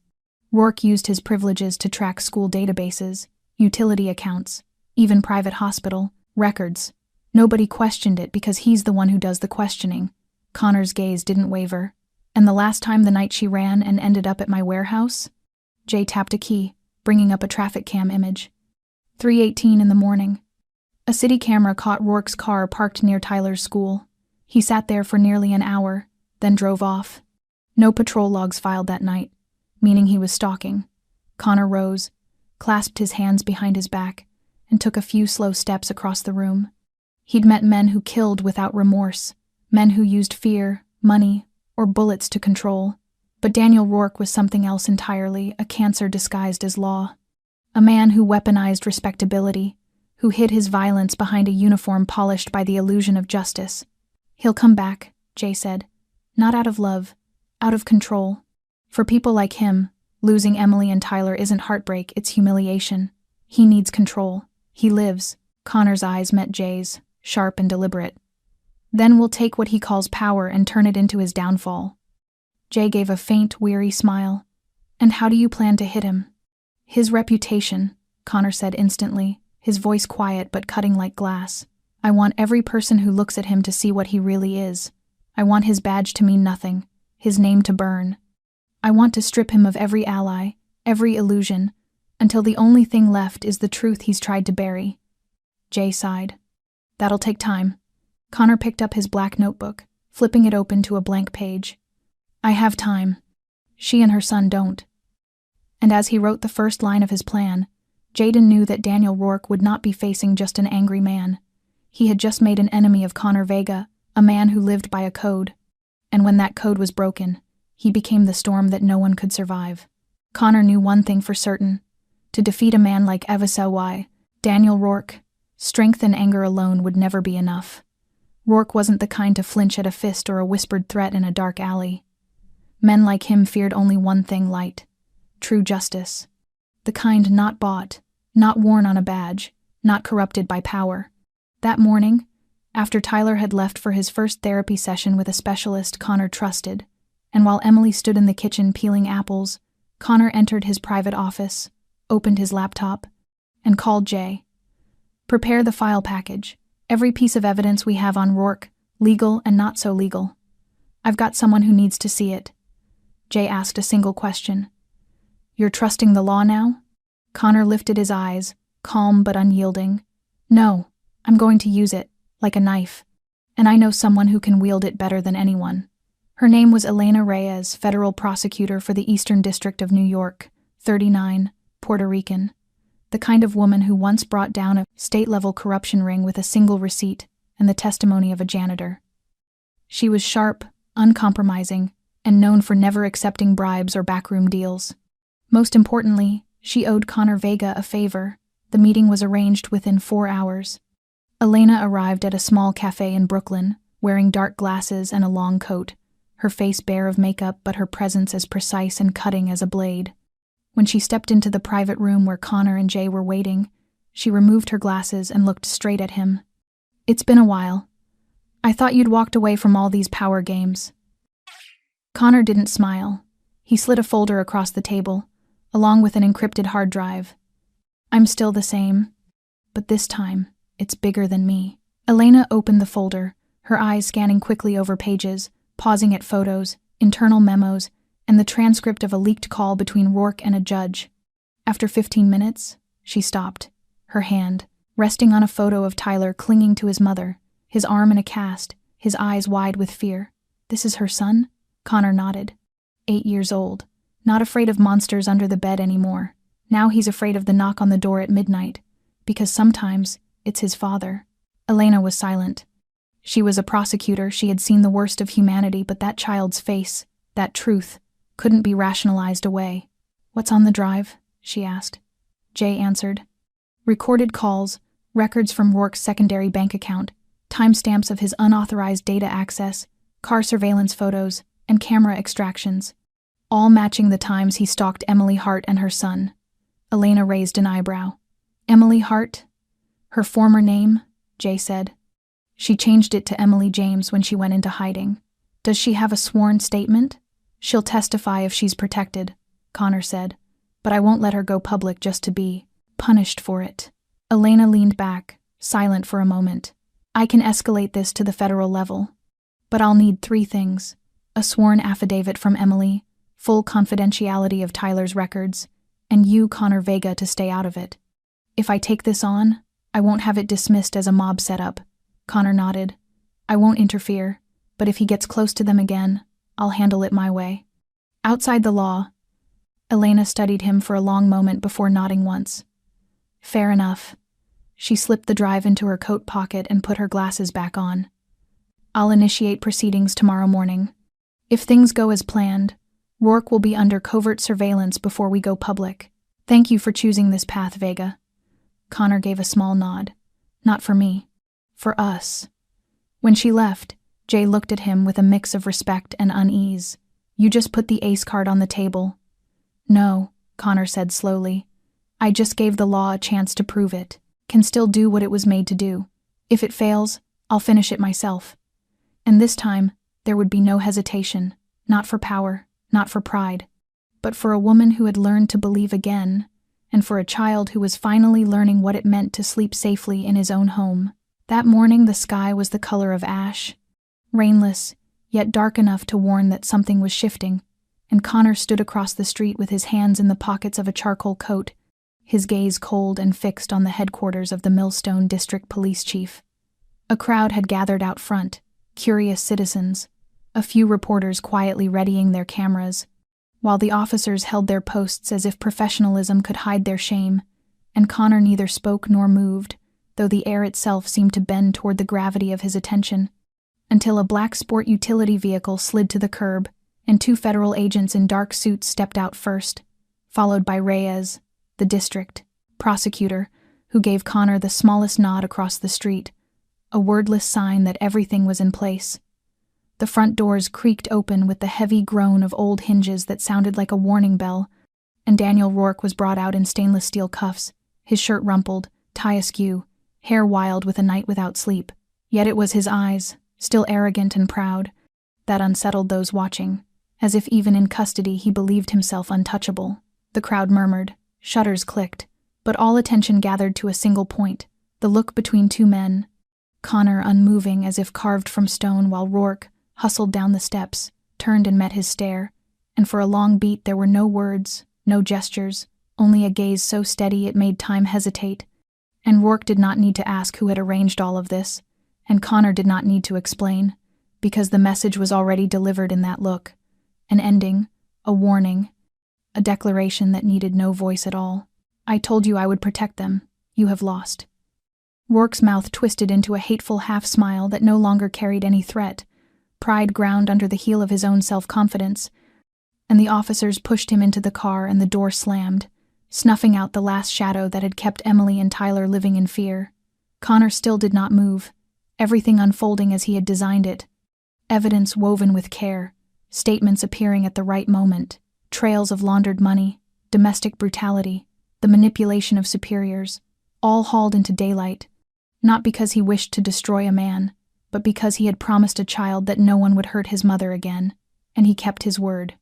Rourke used his privileges to track school databases, utility accounts, even private hospital records. Nobody questioned it because he's the one who does the questioning. Connor's gaze didn't waver. And the last time, the night she ran and ended up at my warehouse? Jay tapped a key, bringing up a traffic cam image. 3:18 in the morning. A city camera caught Rourke's car parked near Tyler's school. He sat there for nearly an hour, then drove off. No patrol logs filed that night, meaning he was stalking. Connor rose, clasped his hands behind his back, and took a few slow steps across the room. He'd met men who killed without remorse, men who used fear, money, or bullets to control. But Daniel Rourke was something else entirely, a cancer disguised as law. A man who weaponized respectability, who hid his violence behind a uniform polished by the illusion of justice. He'll come back, Jay said. Not out of love, out of control. For people like him, losing Emily and Tyler isn't heartbreak, it's humiliation. He needs control. He lives. Connor's eyes met Jay's, sharp and deliberate. Then we'll take what he calls power and turn it into his downfall. Jay gave a faint, weary smile. And how do you plan to hit him? His reputation, Connor said instantly, his voice quiet but cutting like glass. I want every person who looks at him to see what he really is. I want his badge to mean nothing, his name to burn. I want to strip him of every ally, every illusion, until the only thing left is the truth he's tried to bury. Jay sighed. That'll take time. Connor picked up his black notebook, flipping it open to a blank page. I have time. She and her son don't. And as he wrote the first line of his plan, Jaden knew that Daniel Rourke would not be facing just an angry man. He had just made an enemy of Connor Vega, a man who lived by a code. And when that code was broken, he became the storm that no one could survive. Connor knew one thing for certain. To defeat a man like Daniel Rourke, strength and anger alone would never be enough. Rourke wasn't the kind to flinch at a fist or a whispered threat in a dark alley. Men like him feared only one thing: light, true justice. The kind not bought, not worn on a badge, not corrupted by power. That morning, After Tyler had left for his first therapy session with a specialist Connor trusted, and while Emily stood in the kitchen peeling apples, Connor entered his private office, opened his laptop, and called Jay. "Prepare the file package. Every piece of evidence we have on Rourke, legal and not so legal. I've got someone who needs to see it." Jay asked a single question. "You're trusting the law now?" Connor lifted his eyes, calm but unyielding. "No, I'm going to use it, like a knife. And I know someone who can wield it better than anyone." Her name was Elena Reyes, federal prosecutor for the Eastern District of New York, 39, Puerto Rican. The kind of woman who once brought down a state-level corruption ring with a single receipt and the testimony of a janitor. She was sharp, uncompromising, and known for never accepting bribes or backroom deals. Most importantly, she owed Connor Vega a favor. The meeting was arranged within 4 hours. Elena arrived at a small cafe in Brooklyn, wearing dark glasses and a long coat, her face bare of makeup but her presence as precise and cutting as a blade. When she stepped into the private room where Connor and Jay were waiting, she removed her glasses and looked straight at him. "It's been a while. I thought you'd walked away from all these power games." Connor didn't smile. He slid a folder across the table, along with an encrypted hard drive. "I'm still the same, but this time, it's bigger than me." Elena opened the folder, her eyes scanning quickly over pages, pausing at photos, internal memos, and the transcript of a leaked call between Rourke and a judge. After 15 minutes, she stopped, her hand resting on a photo of Tyler clinging to his mother, his arm in a cast, his eyes wide with fear. "This is her son?" Connor nodded. 8 years old, not afraid of monsters under the bed anymore. Now he's afraid of the knock on the door at midnight, because sometimes it's his father. Elena was silent. She was a prosecutor, she had seen the worst of humanity, but that child's face, that truth, couldn't be rationalized away. "What's on the drive?" she asked. Jay answered. Recorded calls, records from Rourke's secondary bank account, timestamps of his unauthorized data access, car surveillance photos, and camera extractions, all matching the times he stalked Emily Hart and her son. Elena raised an eyebrow. "Emily Hart?" "Her former name," Jay said. "She changed it to Emily James when she went into hiding. Does she have a sworn statement?" "She'll testify if she's protected," Connor said, "but I won't let her go public just to be punished for it." Elena leaned back, silent for a moment. "I can escalate this to the federal level, but I'll need 3 things. A sworn affidavit from Emily, full confidentiality of Tyler's records, and you, Connor Vega, to stay out of it. If I take this on, I won't have it dismissed as a mob setup." Connor nodded. "I won't interfere, but if he gets close to them again, I'll handle it my way." "Outside the law." Elena studied him for a long moment before nodding once. "Fair enough." She slipped the drive into her coat pocket and put her glasses back on. "I'll initiate proceedings tomorrow morning. If things go as planned, Rourke will be under covert surveillance before we go public. Thank you for choosing this path, Vega." Connor gave a small nod. "Not for me. For us." When she left, Jay looked at him with a mix of respect and unease. "You just put the ace card on the table." "No," Connor said slowly. "I just gave the law a chance to prove it. Can still do what it was made to do. If it fails, I'll finish it myself. And this time, there would be no hesitation. Not for power, not for pride, but for a woman who had learned to believe again, and for a child who was finally learning what it meant to sleep safely in his own home." That morning the sky was the color of ash, rainless, yet dark enough to warn that something was shifting, and Connor stood across the street with his hands in the pockets of a charcoal coat, his gaze cold and fixed on the headquarters of the Millstone District Police Chief. A crowd had gathered out front, curious citizens, a few reporters quietly readying their cameras, while the officers held their posts as if professionalism could hide their shame, and Connor neither spoke nor moved, though the air itself seemed to bend toward the gravity of his attention, until a black sport utility vehicle slid to the curb, and 2 federal agents in dark suits stepped out first, followed by Reyes, the district prosecutor, who gave Connor the smallest nod across the street, a wordless sign that everything was in place. The front doors creaked open with the heavy groan of old hinges that sounded like a warning bell, and Daniel Rourke was brought out in stainless steel cuffs, his shirt rumpled, tie askew, hair wild with a night without sleep. Yet it was his eyes, still arrogant and proud, that unsettled those watching, as if even in custody he believed himself untouchable. The crowd murmured, shutters clicked, but all attention gathered to a single point, the look between two men, Connor unmoving as if carved from stone while Rourke, hustled down the steps, turned and met his stare, and for a long beat there were no words, no gestures, only a gaze so steady it made time hesitate. And Rourke did not need to ask who had arranged all of this, and Connor did not need to explain, because the message was already delivered in that look. An ending, a warning, a declaration that needed no voice at all. I told you I would protect them. You have lost. Rourke's mouth twisted into a hateful half-smile that no longer carried any threat. Pride ground under the heel of his own self-confidence, and the officers pushed him into the car and the door slammed, snuffing out the last shadow that had kept Emily and Tyler living in fear. Connor still did not move, everything unfolding as he had designed it. Evidence woven with care, statements appearing at the right moment, trails of laundered money, domestic brutality, the manipulation of superiors, all hauled into daylight, not because he wished to destroy a man, but because he had promised a child that no one would hurt his mother again, and he kept his word.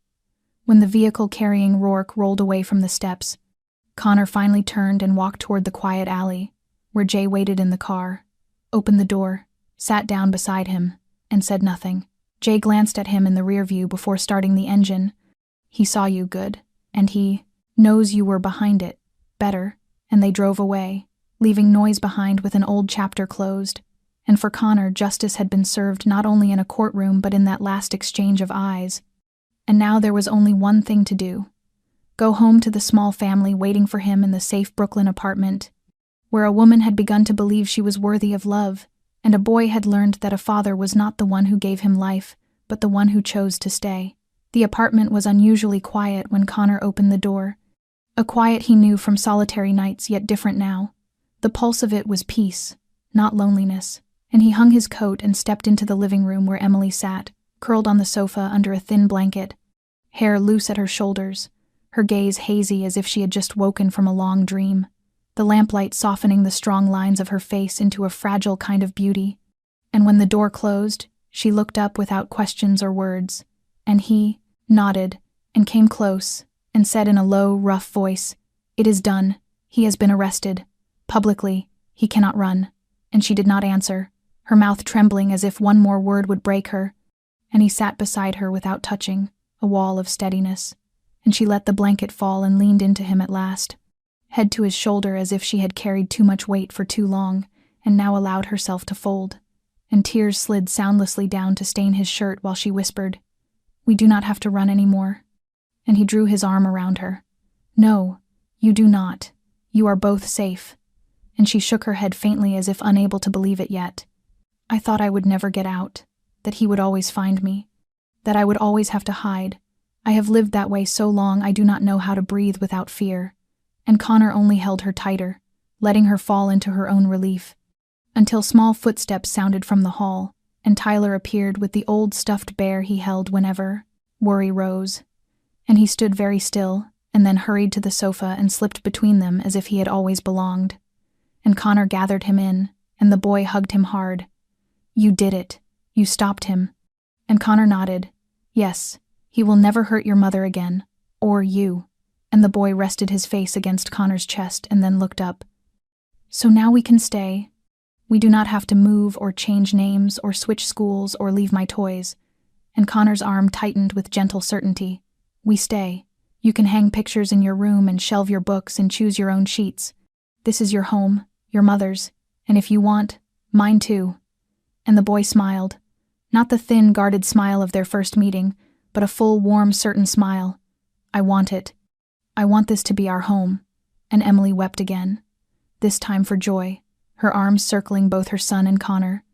When the vehicle carrying Rourke rolled away from the steps, Connor finally turned and walked toward the quiet alley, where Jay waited in the car, opened the door, sat down beside him, and said nothing. Jay glanced at him in the rear view before starting the engine. He saw you, good, and he knows you were behind it, better, and they drove away, leaving noise behind with an old chapter closed. And for Connor, justice had been served not only in a courtroom but in that last exchange of eyes. And now there was only one thing to do. Go home to the small family waiting for him in the safe Brooklyn apartment, where a woman had begun to believe she was worthy of love, and a boy had learned that a father was not the one who gave him life, but the one who chose to stay. The apartment was unusually quiet when Connor opened the door, a quiet he knew from solitary nights, yet different now. The pulse of it was peace, not loneliness, and he hung his coat and stepped into the living room where Emily sat, curled on the sofa under a thin blanket, hair loose at her shoulders, her gaze hazy as if she had just woken from a long dream, the lamplight softening the strong lines of her face into a fragile kind of beauty. And when the door closed, she looked up without questions or words, and he nodded and came close and said in a low, rough voice, "It is done. He has been arrested. Publicly, he cannot run." And she did not answer, her mouth trembling as if one more word would break her, and he sat beside her without touching, a wall of steadiness, and she let the blanket fall and leaned into him at last, head to his shoulder as if she had carried too much weight for too long, and now allowed herself to fold, and tears slid soundlessly down to stain his shirt while she whispered, "We do not have to run anymore." And he drew his arm around her. "No, you do not. You are both safe." And she shook her head faintly as if unable to believe it yet. "I thought I would never get out, that he would always find me, that I would always have to hide. I have lived that way so long I do not know how to breathe without fear." And Connor only held her tighter, letting her fall into her own relief, until small footsteps sounded from the hall, and Tyler appeared with the old stuffed bear he held whenever worry rose. And he stood very still, and then hurried to the sofa and slipped between them as if he had always belonged. And Connor gathered him in, and the boy hugged him hard. "You did it. You stopped him." And Connor nodded. "Yes, he will never hurt your mother again, or you." And the boy rested his face against Connor's chest and then looked up. "So now we can stay. We do not have to move or change names or switch schools or leave my toys." And Connor's arm tightened with gentle certainty. "We stay. You can hang pictures in your room and shelve your books and choose your own sheets. This is your home, your mother's, and if you want, mine too." And the boy smiled. Not the thin, guarded smile of their first meeting, but a full, warm, certain smile. "I want it. I want this to be our home." And Emily wept again, this time for joy, her arms circling both her son and Connor.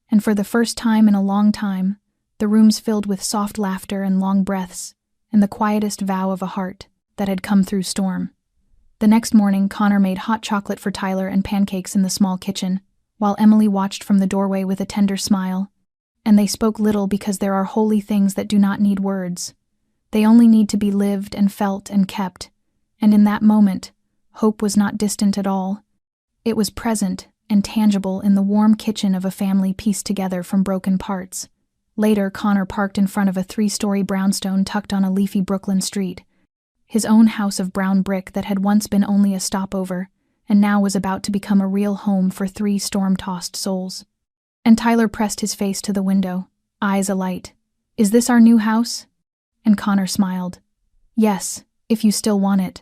And for the first time in a long time, the rooms filled with soft laughter and long breaths, and the quietest vow of a heart that had come through storm. The next morning, Connor made hot chocolate for Tyler and pancakes in the small kitchen, while Emily watched from the doorway with a tender smile. And they spoke little because there are holy things that do not need words. They only need to be lived and felt and kept. And in that moment, hope was not distant at all. It was present and tangible in the warm kitchen of a family pieced together from broken parts. Later, Connor parked in front of a 3-story brownstone tucked on a leafy Brooklyn street. His own house of brown brick that had once been only a stopover, and now was about to become a real home for 3 storm-tossed souls. And Tyler pressed his face to the window, eyes alight. "Is this our new house?" And Connor smiled. "Yes, if you still want it."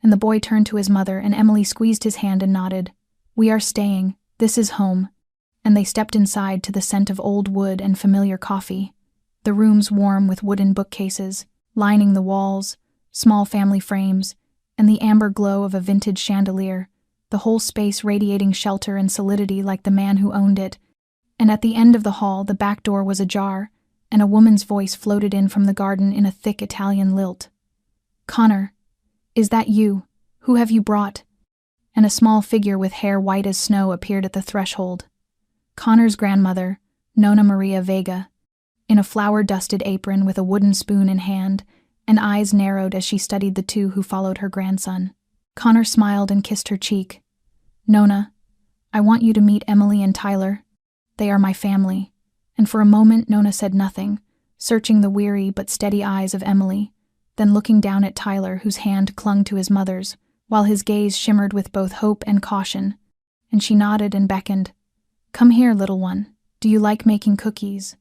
And the boy turned to his mother, and Emily squeezed his hand and nodded. "We are staying. This is home." And they stepped inside to the scent of old wood and familiar coffee. The room's warm with wooden bookcases, lining the walls, small family frames, and the amber glow of a vintage chandelier, the whole space radiating shelter and solidity like the man who owned it. And at the end of the hall, the back door was ajar, and a woman's voice floated in from the garden in a thick Italian lilt. "Connor, is that you? Who have you brought?" And a small figure with hair white as snow appeared at the threshold. Connor's grandmother, Nonna Maria Vega, in a flour-dusted apron with a wooden spoon in hand, and eyes narrowed as she studied the 2 who followed her grandson. Connor smiled and kissed her cheek. "Nonna, I want you to meet Emily and Tyler. They are my family." And for a moment Nonna said nothing, searching the weary but steady eyes of Emily, then looking down at Tyler, whose hand clung to his mother's, while his gaze shimmered with both hope and caution. And she nodded and beckoned. "Come here, little one. Do you like making cookies?"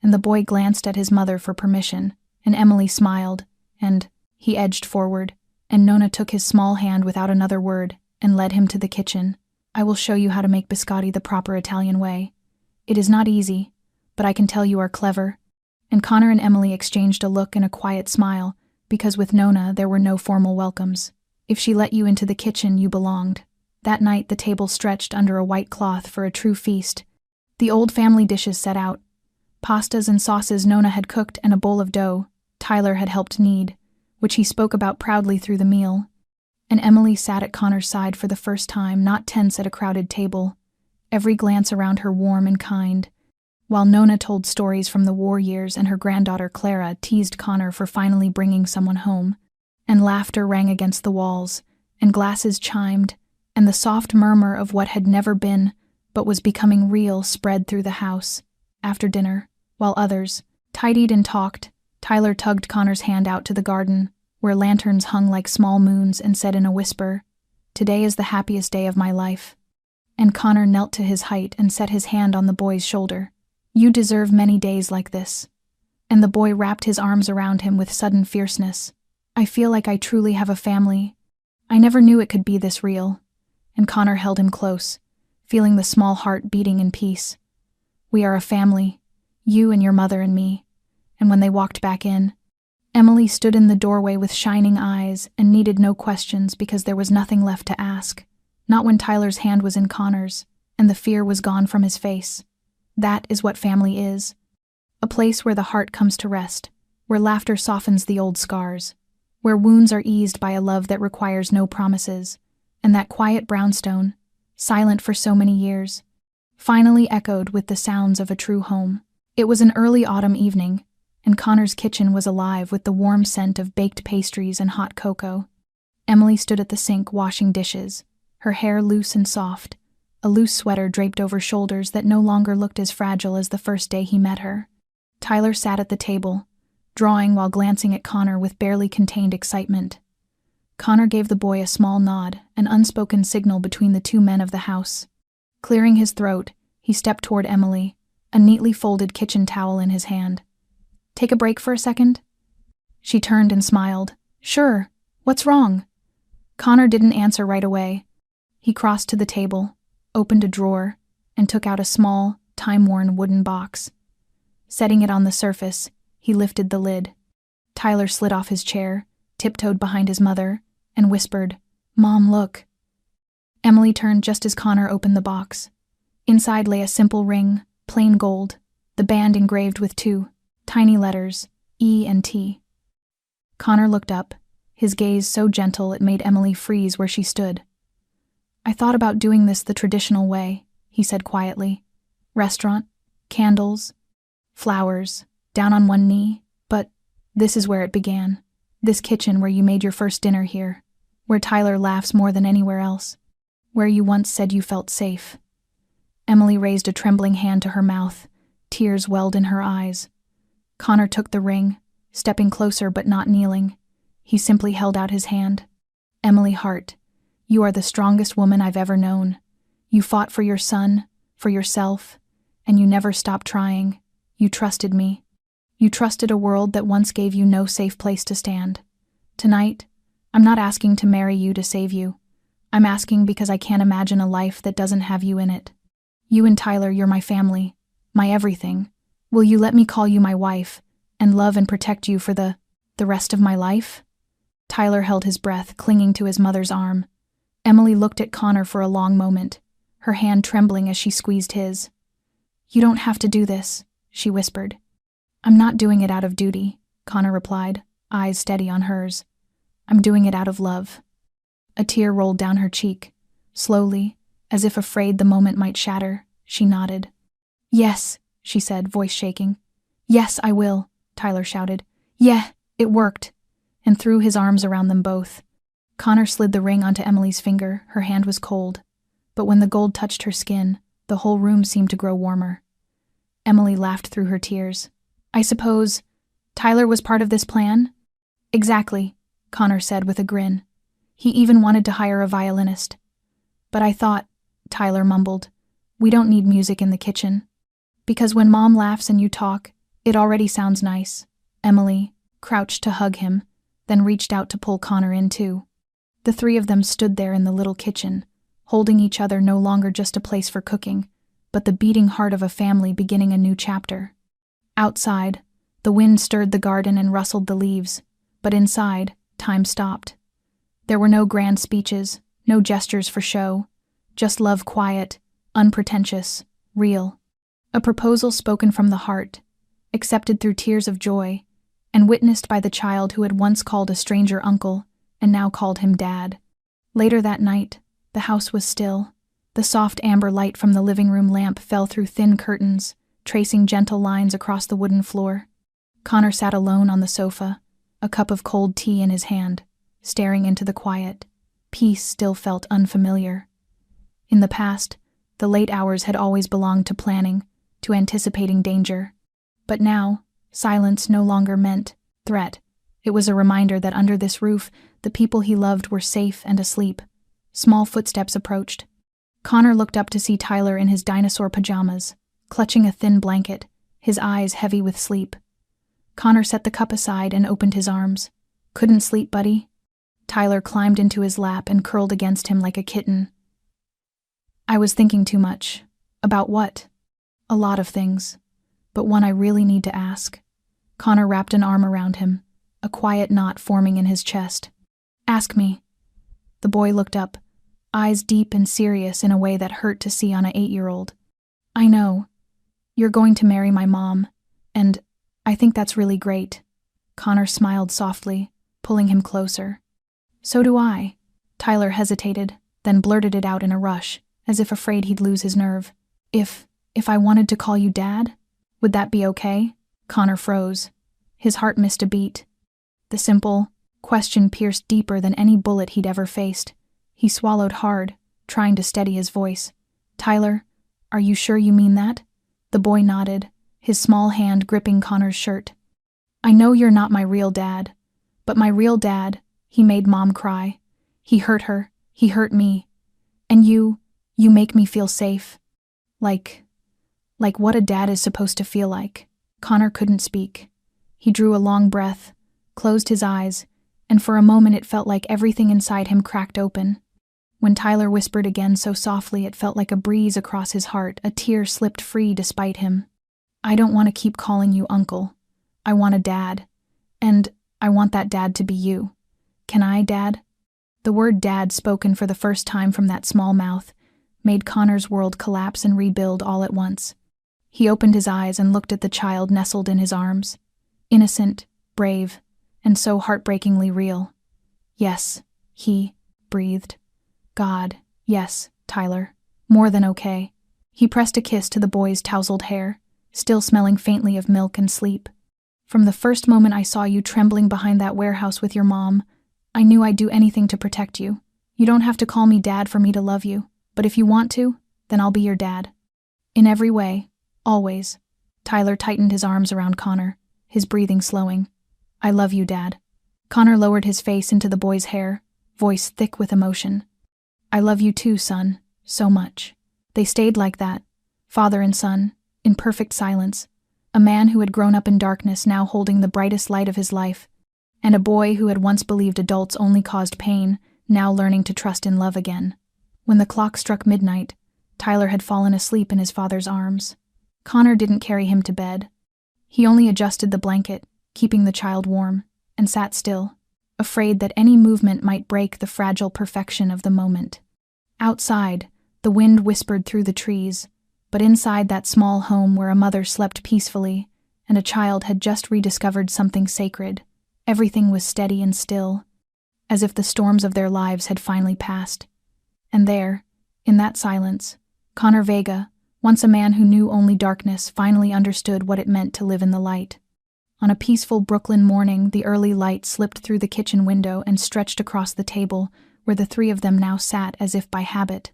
And the boy glanced at his mother for permission, and Emily smiled, and he edged forward, and Nonna took his small hand without another word and led him to the kitchen. "I will show you how to make biscotti the proper Italian way. It is not easy, but I can tell you are clever." And Connor and Emily exchanged a look and a quiet smile, because with Nonna there were no formal welcomes. If she let you into the kitchen, you belonged. That night the table stretched under a white cloth for a true feast. The old family dishes set out. Pastas and sauces Nonna had cooked, and a bowl of dough Tyler had helped knead, which he spoke about proudly through the meal. And Emily sat at Connor's side for the first time, not tense at a crowded table, every glance around her warm and kind, while Nonna told stories from the war years and her granddaughter Clara teased Connor for finally bringing someone home. And laughter rang against the walls, and glasses chimed, and the soft murmur of what had never been, but was becoming real, spread through the house. After dinner, while others tidied and talked, Tyler tugged Connor's hand out to the garden, where lanterns hung like small moons, and said in a whisper, "Today is the happiest day of my life." And Connor knelt to his height and set his hand on the boy's shoulder. "You deserve many days like this." And the boy wrapped his arms around him with sudden fierceness. "I feel like I truly have a family. I never knew it could be this real." And Connor held him close, feeling the small heart beating in peace. "We are a family, you and your mother and me." And when they walked back in, Emily stood in the doorway with shining eyes and needed no questions because there was nothing left to ask. Not when Tyler's hand was in Connor's, and the fear was gone from his face. That is what family is. A place where the heart comes to rest, where laughter softens the old scars, where wounds are eased by a love that requires no promises, and that quiet brownstone, silent for so many years, finally echoed with the sounds of a true home. It was an early autumn evening, and Connor's kitchen was alive with the warm scent of baked pastries and hot cocoa. Emily stood at the sink washing dishes, her hair loose and soft, a loose sweater draped over shoulders that no longer looked as fragile as the first day he met her. Tyler sat at the table, drawing while glancing at Connor with barely contained excitement. Connor gave the boy a small nod, an unspoken signal between the 2 men of the house. Clearing his throat, he stepped toward Emily, a neatly folded kitchen towel in his hand. "Take a break for a second?" She turned and smiled. "Sure. What's wrong?" Connor didn't answer right away. He crossed to the table, opened a drawer, and took out a small, time-worn wooden box. Setting it on the surface, he lifted the lid. Tyler slid off his chair, tiptoed behind his mother, and whispered, "Mom, look." Emily turned just as Connor opened the box. Inside lay a simple ring, plain gold, the band engraved with 2 tiny letters, E and T. Connor looked up, his gaze so gentle it made Emily freeze where she stood. "I thought about doing this the traditional way," he said quietly. "Restaurant, candles, flowers, down on one knee, but this is where it began. This kitchen where you made your first dinner here, where Tyler laughs more than anywhere else, where you once said you felt safe." Emily raised a trembling hand to her mouth. Tears welled in her eyes. Connor took the ring, stepping closer but not kneeling. He simply held out his hand. Emily Hart, you are the strongest woman I've ever known. You fought for your son, for yourself, and you never stopped trying. You trusted me. You trusted a world that once gave you no safe place to stand. Tonight, I'm not asking to marry you to save you. I'm asking because I can't imagine a life that doesn't have you in it. You and Tyler, you're my family, my everything. Will you let me call you my wife, and love and protect you for the rest of my life? Tyler held his breath, clinging to his mother's arm. Emily looked at Connor for a long moment, her hand trembling as she squeezed his. You don't have to do this, she whispered. I'm not doing it out of duty, Connor replied, eyes steady on hers. I'm doing it out of love. A tear rolled down her cheek. Slowly, as if afraid the moment might shatter, she nodded. Yes, she said, voice shaking. Yes, I will, Tyler shouted. Yeah, it worked, and threw his arms around them both. Connor slid the ring onto Emily's finger. Her hand was cold, but when the gold touched her skin, the whole room seemed to grow warmer. Emily laughed through her tears. I suppose Tyler was part of this plan? Exactly, Connor said with a grin. He even wanted to hire a violinist. But I thought, Tyler mumbled, we don't need music in the kitchen. Because when Mom laughs and you talk, it already sounds nice. Emily crouched to hug him, then reached out to pull Connor in too. The three of them stood there in the little kitchen, holding each other, no longer just a place for cooking, but the beating heart of a family beginning a new chapter. Outside, the wind stirred the garden and rustled the leaves, but inside, time stopped. There were no grand speeches, no gestures for show, just love, quiet, unpretentious, real. A proposal spoken from the heart, accepted through tears of joy, and witnessed by the child who had once called a stranger uncle and now called him dad. Later that night, the house was still. The soft amber light from the living room lamp fell through thin curtains, tracing gentle lines across the wooden floor. Connor sat alone on the sofa, a cup of cold tea in his hand, staring into the quiet. Peace still felt unfamiliar. In the past, the late hours had always belonged to planning, to anticipating danger. But now, silence no longer meant threat. It was a reminder that under this roof, the people he loved were safe and asleep. Small footsteps approached. Connor looked up to see Tyler in his dinosaur pajamas, clutching a thin blanket, his eyes heavy with sleep. Connor set the cup aside and opened his arms. Couldn't sleep, buddy? Tyler climbed into his lap and curled against him like a kitten. I was thinking too much. About what? A lot of things, but one I really need to ask. Connor wrapped an arm around him, a quiet knot forming in his chest. Ask me. The boy looked up, eyes deep and serious in a way that hurt to see on an 8-year-old. I know. You're going to marry my mom, and I think that's really great. Connor smiled softly, pulling him closer. So do I. Tyler hesitated, then blurted it out in a rush, as if afraid he'd lose his nerve. If I wanted to call you Dad, would that be okay? Connor froze. His heart missed a beat. The simple question pierced deeper than any bullet he'd ever faced. He swallowed hard, trying to steady his voice. Tyler, are you sure you mean that? The boy nodded, his small hand gripping Connor's shirt. I know you're not my real dad, but my real dad, he made Mom cry. He hurt her, he hurt me. And you make me feel safe. Like what a dad is supposed to feel like. Connor couldn't speak. He drew a long breath, closed his eyes, and for a moment it felt like everything inside him cracked open. When Tyler whispered again so softly it felt like a breeze across his heart, a tear slipped free despite him. I don't want to keep calling you uncle. I want a dad. And I want that dad to be you. Can I, Dad? The word dad, spoken for the first time from that small mouth, made Connor's world collapse and rebuild all at once. He opened his eyes and looked at the child nestled in his arms. Innocent, brave, and so heartbreakingly real. Yes, he breathed. God, yes, Tyler. More than okay. He pressed a kiss to the boy's tousled hair, still smelling faintly of milk and sleep. From the first moment I saw you trembling behind that warehouse with your mom, I knew I'd do anything to protect you. You don't have to call me Dad for me to love you, but if you want to, then I'll be your dad. In every way. Always. Tyler tightened his arms around Connor, his breathing slowing. I love you, Dad. Connor lowered his face into the boy's hair, voice thick with emotion. I love you too, son, so much. They stayed like that, father and son, in perfect silence. A man who had grown up in darkness now holding the brightest light of his life, and a boy who had once believed adults only caused pain, now learning to trust in love again. When the clock struck midnight, Tyler had fallen asleep in his father's arms. Connor didn't carry him to bed. He only adjusted the blanket, keeping the child warm, and sat still, afraid that any movement might break the fragile perfection of the moment. Outside, the wind whispered through the trees, but inside that small home where a mother slept peacefully and a child had just rediscovered something sacred, everything was steady and still, as if the storms of their lives had finally passed. And there, in that silence, Connor Vega, once a man who knew only darkness, finally understood what it meant to live in the light. On a peaceful Brooklyn morning, the early light slipped through the kitchen window and stretched across the table, where the three of them now sat as if by habit.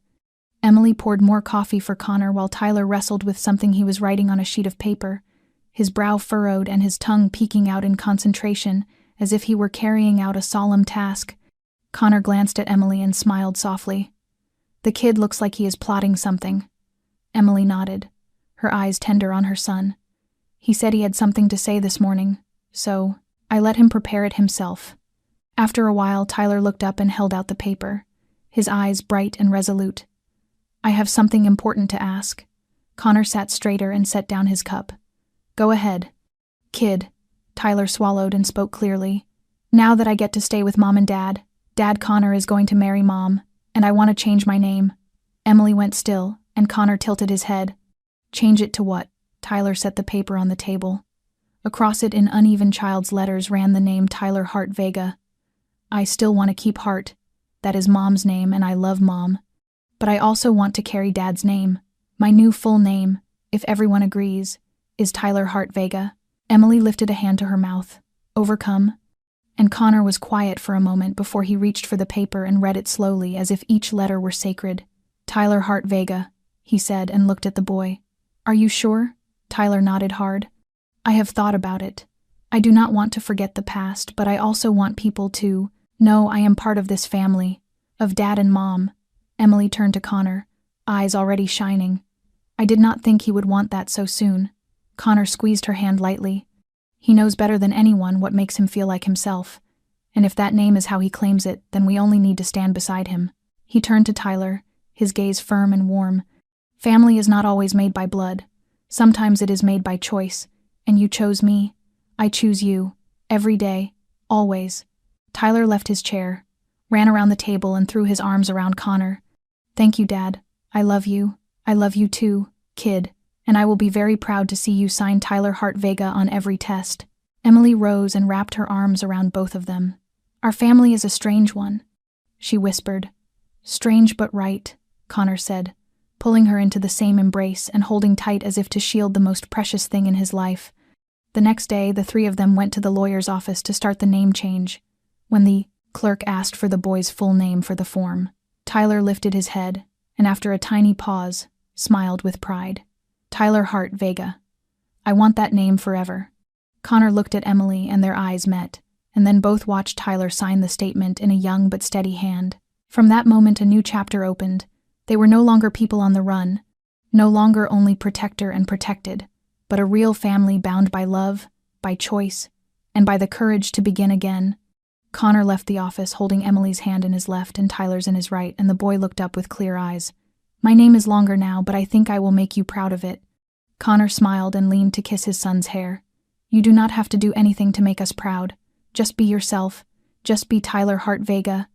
Emily poured more coffee for Connor while Tyler wrestled with something he was writing on a sheet of paper, his brow furrowed and his tongue peeking out in concentration, as if he were carrying out a solemn task. Connor glanced at Emily and smiled softly. The kid looks like he is plotting something. Emily nodded, her eyes tender on her son. He said he had something to say this morning, so I let him prepare it himself. After a while, Tyler looked up and held out the paper, his eyes bright and resolute. I have something important to ask. Connor sat straighter and set down his cup. Go ahead. Kid, Tyler swallowed and spoke clearly. Now that I get to stay with Mom and Dad Connor is going to marry Mom, and I want to change my name. Emily went still, and Connor tilted his head. Change it to what? Tyler set the paper on the table. Across it in uneven child's letters ran the name Tyler Hart Vega. I still want to keep Hart. That is Mom's name, and I love Mom. But I also want to carry Dad's name. My new full name, if everyone agrees, is Tyler Hart Vega. Emily lifted a hand to her mouth, overcome, and Connor was quiet for a moment before he reached for the paper and read it slowly as if each letter were sacred. Tyler Hart Vega, he said and looked at the boy. Are you sure? Tyler nodded hard. I have thought about it. I do not want to forget the past, but I also want people to know I am part of this family, of Dad and Mom. Emily turned to Connor, eyes already shining. I did not think he would want that so soon. Connor squeezed her hand lightly. He knows better than anyone what makes him feel like himself, and if that name is how he claims it, then we only need to stand beside him. He turned to Tyler, his gaze firm and warm. Family is not always made by blood. Sometimes it is made by choice, and you chose me. I choose you. Every day. Always. Tyler left his chair, ran around the table and threw his arms around Connor. Thank you, Dad. I love you. I love you too, kid, and I will be very proud to see you sign Tyler Hart Vega on every test. Emily rose and wrapped her arms around both of them. Our family is a strange one, she whispered. Strange but right, Connor said, pulling her into the same embrace and holding tight as if to shield the most precious thing in his life. The next day, the three of them went to the lawyer's office to start the name change. When the clerk asked for the boy's full name for the form, Tyler lifted his head, and after a tiny pause, smiled with pride. Tyler Hart Vega. I want that name forever. Connor looked at Emily and their eyes met, and then both watched Tyler sign the statement in a young but steady hand. From that moment a new chapter opened. They were no longer people on the run, no longer only protector and protected, but a real family bound by love, by choice, and by the courage to begin again. Connor left the office holding Emily's hand in his left and Tyler's in his right, and the boy looked up with clear eyes. My name is longer now, but I think I will make you proud of it. Connor smiled and leaned to kiss his son's hair. You do not have to do anything to make us proud. Just be yourself. Just be Tyler Hart Vega.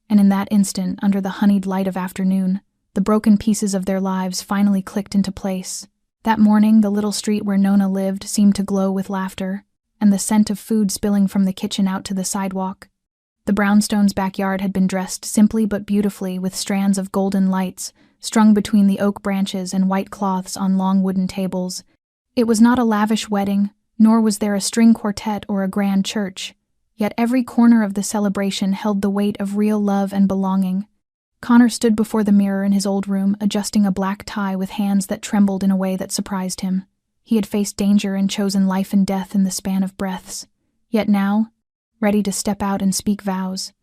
And in that instant, under the honeyed light of afternoon, the broken pieces of their lives finally clicked into place. That morning, the little street where Nona lived seemed to glow with laughter, and the scent of food spilling from the kitchen out to the sidewalk. The brownstones' backyard had been dressed simply but beautifully with strands of golden lights strung between the oak branches and white cloths on long wooden tables. It was not a lavish wedding, nor was there a string quartet or a grand church, yet every corner of the celebration held the weight of real love and belonging. Connor stood before the mirror in his old room, adjusting a black tie with hands that trembled in a way that surprised him. He had faced danger and chosen life and death in the span of breaths. Yet now, ready to step out and speak vows.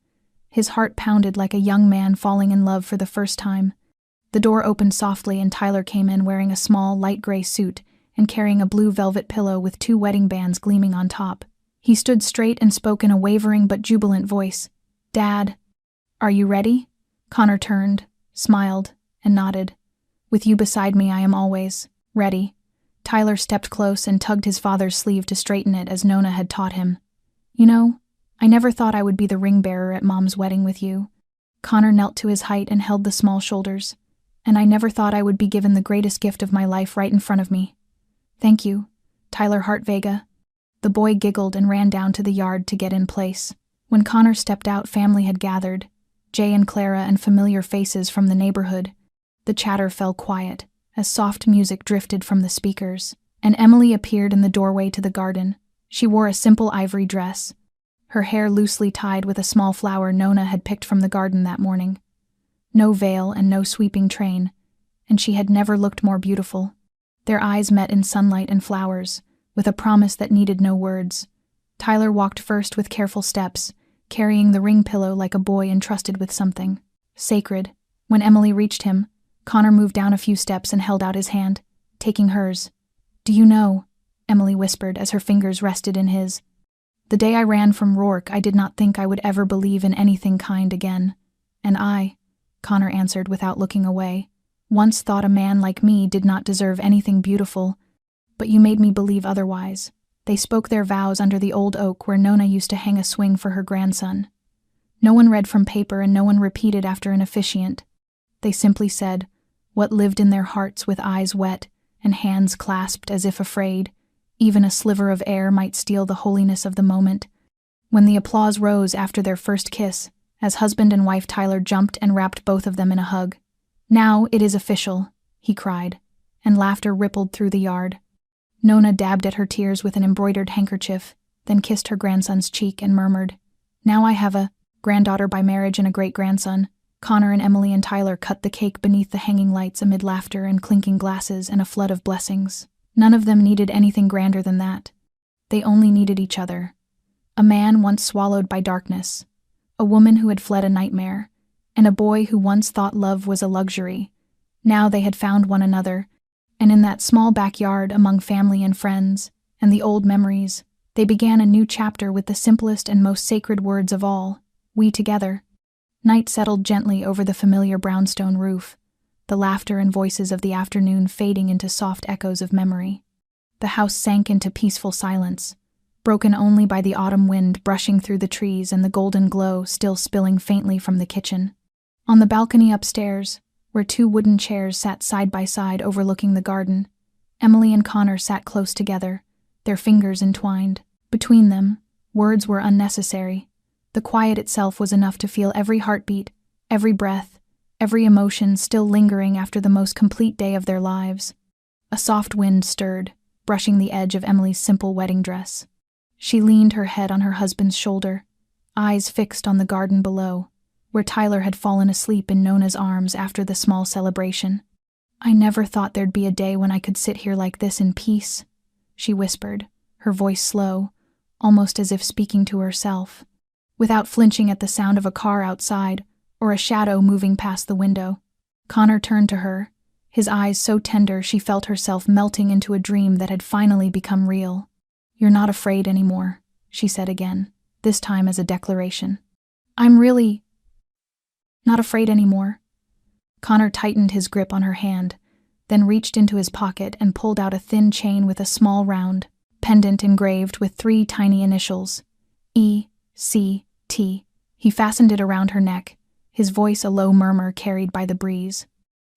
His heart pounded like a young man falling in love for the first time. The door opened softly and Tyler came in wearing a small, light gray suit and carrying a blue velvet pillow with 2 wedding bands gleaming on top. He stood straight and spoke in a wavering but jubilant voice. "Dad, are you ready?" Connor turned, smiled, and nodded. "With you beside me, I am always ready." Tyler stepped close and tugged his father's sleeve to straighten it as Nona had taught him. "You know, I never thought I would be the ring bearer at Mom's wedding with you." Connor knelt to his height and held the small shoulders. "And I never thought I would be given the greatest gift of my life right in front of me." "Thank you, Tyler Hartvega." The boy giggled and ran down to the yard to get in place. When Connor stepped out, family had gathered, Jay and Clara and familiar faces from the neighborhood. The chatter fell quiet as soft music drifted from the speakers, and Emily appeared in the doorway to the garden. She wore a simple ivory dress, her hair loosely tied with a small flower Nona had picked from the garden that morning. No veil and no sweeping train, and she had never looked more beautiful. Their eyes met in sunlight and flowers, with a promise that needed no words. Tyler walked first with careful steps, carrying the ring pillow like a boy entrusted with something sacred. When Emily reached him, Connor moved down a few steps and held out his hand, taking hers. "Do you know," Emily whispered as her fingers rested in his. "The day I ran from Rourke, I did not think I would ever believe in anything kind again. And I," Connor answered without looking away, "once thought a man like me did not deserve anything beautiful. But you made me believe otherwise." They spoke their vows under the old oak where Nona used to hang a swing for her grandson. No one read from paper and no one repeated after an officiant. They simply said what lived in their hearts with eyes wet and hands clasped as if afraid. Even a sliver of air might steal the holiness of the moment. When the applause rose after their first kiss, as husband and wife, Tyler jumped and wrapped both of them in a hug. "Now it is official," he cried, and laughter rippled through the yard. Nona dabbed at her tears with an embroidered handkerchief, then kissed her grandson's cheek and murmured, "Now I have a granddaughter by marriage and a great-grandson." Connor and Emily and Tyler cut the cake beneath the hanging lights amid laughter and clinking glasses and a flood of blessings. None of them needed anything grander than that. They only needed each other. A man once swallowed by darkness, a woman who had fled a nightmare, and a boy who once thought love was a luxury. Now they had found one another, and in that small backyard among family and friends, and the old memories, they began a new chapter with the simplest and most sacred words of all, "We together." Night settled gently over the familiar brownstone roof, the laughter and voices of the afternoon fading into soft echoes of memory. The house sank into peaceful silence, broken only by the autumn wind brushing through the trees and the golden glow still spilling faintly from the kitchen. On the balcony upstairs, where 2 wooden chairs sat side by side overlooking the garden, Emily and Connor sat close together, their fingers entwined. Between them, words were unnecessary. The quiet itself was enough to feel every heartbeat, every breath, every emotion still lingering after the most complete day of their lives. A soft wind stirred, brushing the edge of Emily's simple wedding dress. She leaned her head on her husband's shoulder, eyes fixed on the garden below, where Tyler had fallen asleep in Nona's arms after the small celebration. "I never thought there'd be a day when I could sit here like this in peace," she whispered, her voice slow, almost as if speaking to herself, without flinching at the sound of a car outside or a shadow moving past the window. Connor turned to her, his eyes so tender she felt herself melting into a dream that had finally become real. "You're not afraid anymore," she said again, this time as a declaration. "I'm really not afraid anymore." Connor tightened his grip on her hand, then reached into his pocket and pulled out a thin chain with a small round pendant engraved with 3 tiny initials, E.C.T. He fastened it around her neck, his voice a low murmur carried by the breeze.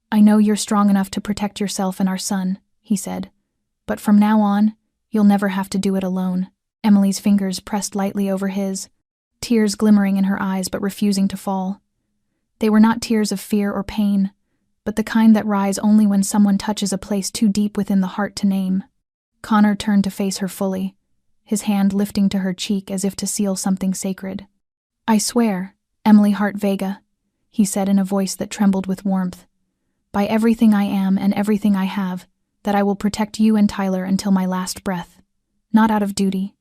"I know you're strong enough to protect yourself and our son," he said, "but from now on, you'll never have to do it alone." Emily's fingers pressed lightly over his, tears glimmering in her eyes but refusing to fall. They were not tears of fear or pain, but the kind that rise only when someone touches a place too deep within the heart to name. Connor turned to face her fully, his hand lifting to her cheek as if to seal something sacred. "I swear, Emily Hartvega," he said in a voice that trembled with warmth. "By everything I am and everything I have, that I will protect you and Tyler until my last breath. Not out of duty,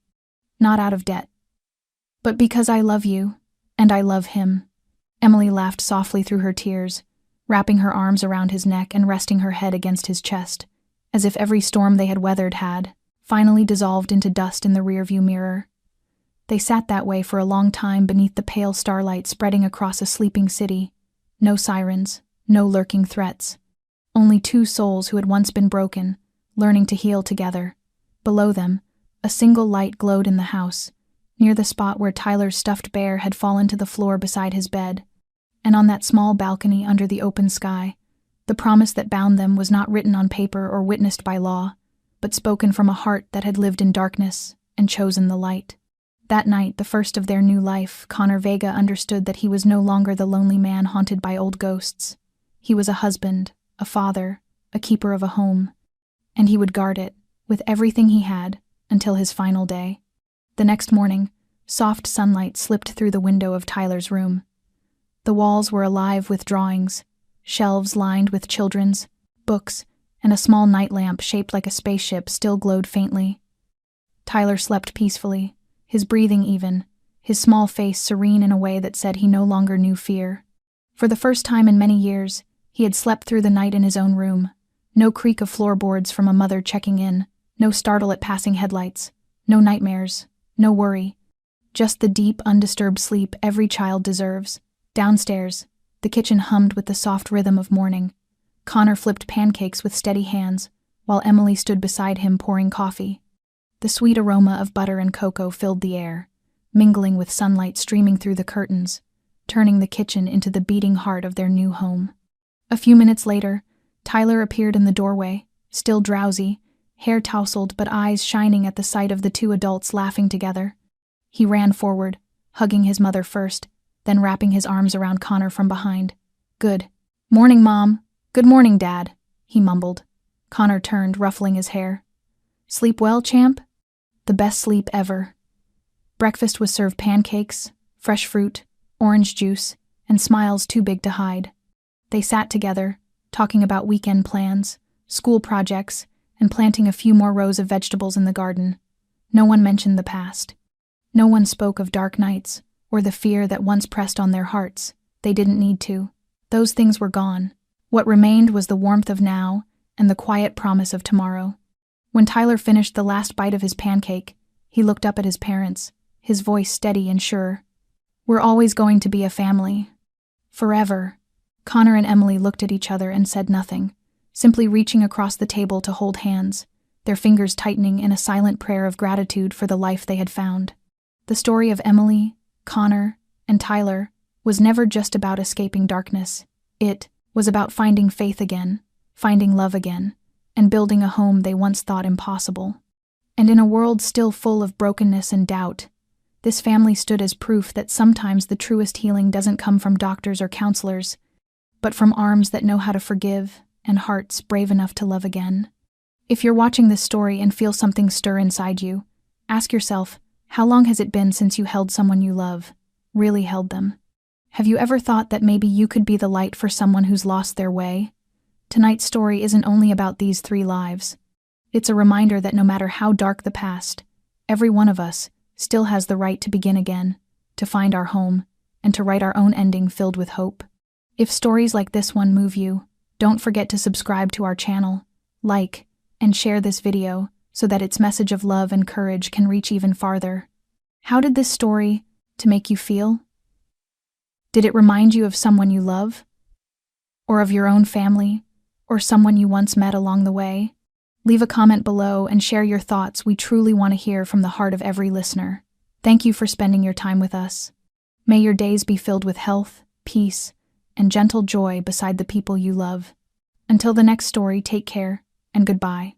not out of debt, but because I love you, and I love him." Emily laughed softly through her tears, wrapping her arms around his neck and resting her head against his chest, as if every storm they had weathered had, finally dissolved into dust in the rearview mirror. They sat that way for a long time beneath the pale starlight spreading across a sleeping city. No sirens, no lurking threats. Only two souls who had once been broken, learning to heal together. Below them, a single light glowed in the house, near the spot where Tyler's stuffed bear had fallen to the floor beside his bed. And on that small balcony under the open sky, the promise that bound them was not written on paper or witnessed by law, but spoken from a heart that had lived in darkness and chosen the light. That night, the first of their new life, Connor Vega understood that he was no longer the lonely man haunted by old ghosts. He was a husband, a father, a keeper of a home, and he would guard it, with everything he had, until his final day. The next morning, soft sunlight slipped through the window of Tyler's room. The walls were alive with drawings, shelves lined with children's books, and a small night lamp shaped like a spaceship still glowed faintly. Tyler slept peacefully, his breathing even, his small face serene in a way that said he no longer knew fear. For the first time in many years, he had slept through the night in his own room. No creak of floorboards from a mother checking in, no startle at passing headlights, no nightmares, no worry. Just the deep, undisturbed sleep every child deserves. Downstairs, the kitchen hummed with the soft rhythm of morning. Connor flipped pancakes with steady hands, while Emily stood beside him pouring coffee. The sweet aroma of butter and cocoa filled the air, mingling with sunlight streaming through the curtains, turning the kitchen into the beating heart of their new home. A few minutes later, Tyler appeared in the doorway, still drowsy, hair tousled but eyes shining at the sight of the two adults laughing together. He ran forward, hugging his mother first, then wrapping his arms around Connor from behind. "Good morning, Mom. Good morning, Dad," he mumbled. Connor turned, ruffling his hair. "Sleep well, champ?" "The best sleep ever." Breakfast was served pancakes, fresh fruit, orange juice, and smiles too big to hide. They sat together, talking about weekend plans, school projects, and planting a few more rows of vegetables in the garden. No one mentioned the past. No one spoke of dark nights, or the fear that once pressed on their hearts. They didn't need to. Those things were gone. What remained was the warmth of now and the quiet promise of tomorrow. When Tyler finished the last bite of his pancake, he looked up at his parents, his voice steady and sure. "We're always going to be a family. Forever." Connor and Emily looked at each other and said nothing, simply reaching across the table to hold hands, their fingers tightening in a silent prayer of gratitude for the life they had found. The story of Emily, Connor, and Tyler was never just about escaping darkness. It was about finding faith again, finding love again, and building a home they once thought impossible. And in a world still full of brokenness and doubt, this family stood as proof that sometimes the truest healing doesn't come from doctors or counselors, but from arms that know how to forgive and hearts brave enough to love again. If you're watching this story and feel something stir inside you, ask yourself, how long has it been since you held someone you love, really held them? Have you ever thought that maybe you could be the light for someone who's lost their way? Tonight's story isn't only about these 3 lives. It's a reminder that no matter how dark the past, every one of us still has the right to begin again, to find our home, and to write our own ending filled with hope. If stories like this one move you, don't forget to subscribe to our channel, like, and share this video so that its message of love and courage can reach even farther. How did this story to make you feel? Did it remind you of someone you love? Or of your own family? Or someone you once met along the way? Leave a comment below and share your thoughts. We truly want to hear from the heart of every listener. Thank you for spending your time with us. May your days be filled with health, peace, and gentle joy beside the people you love. Until the next story, take care and goodbye.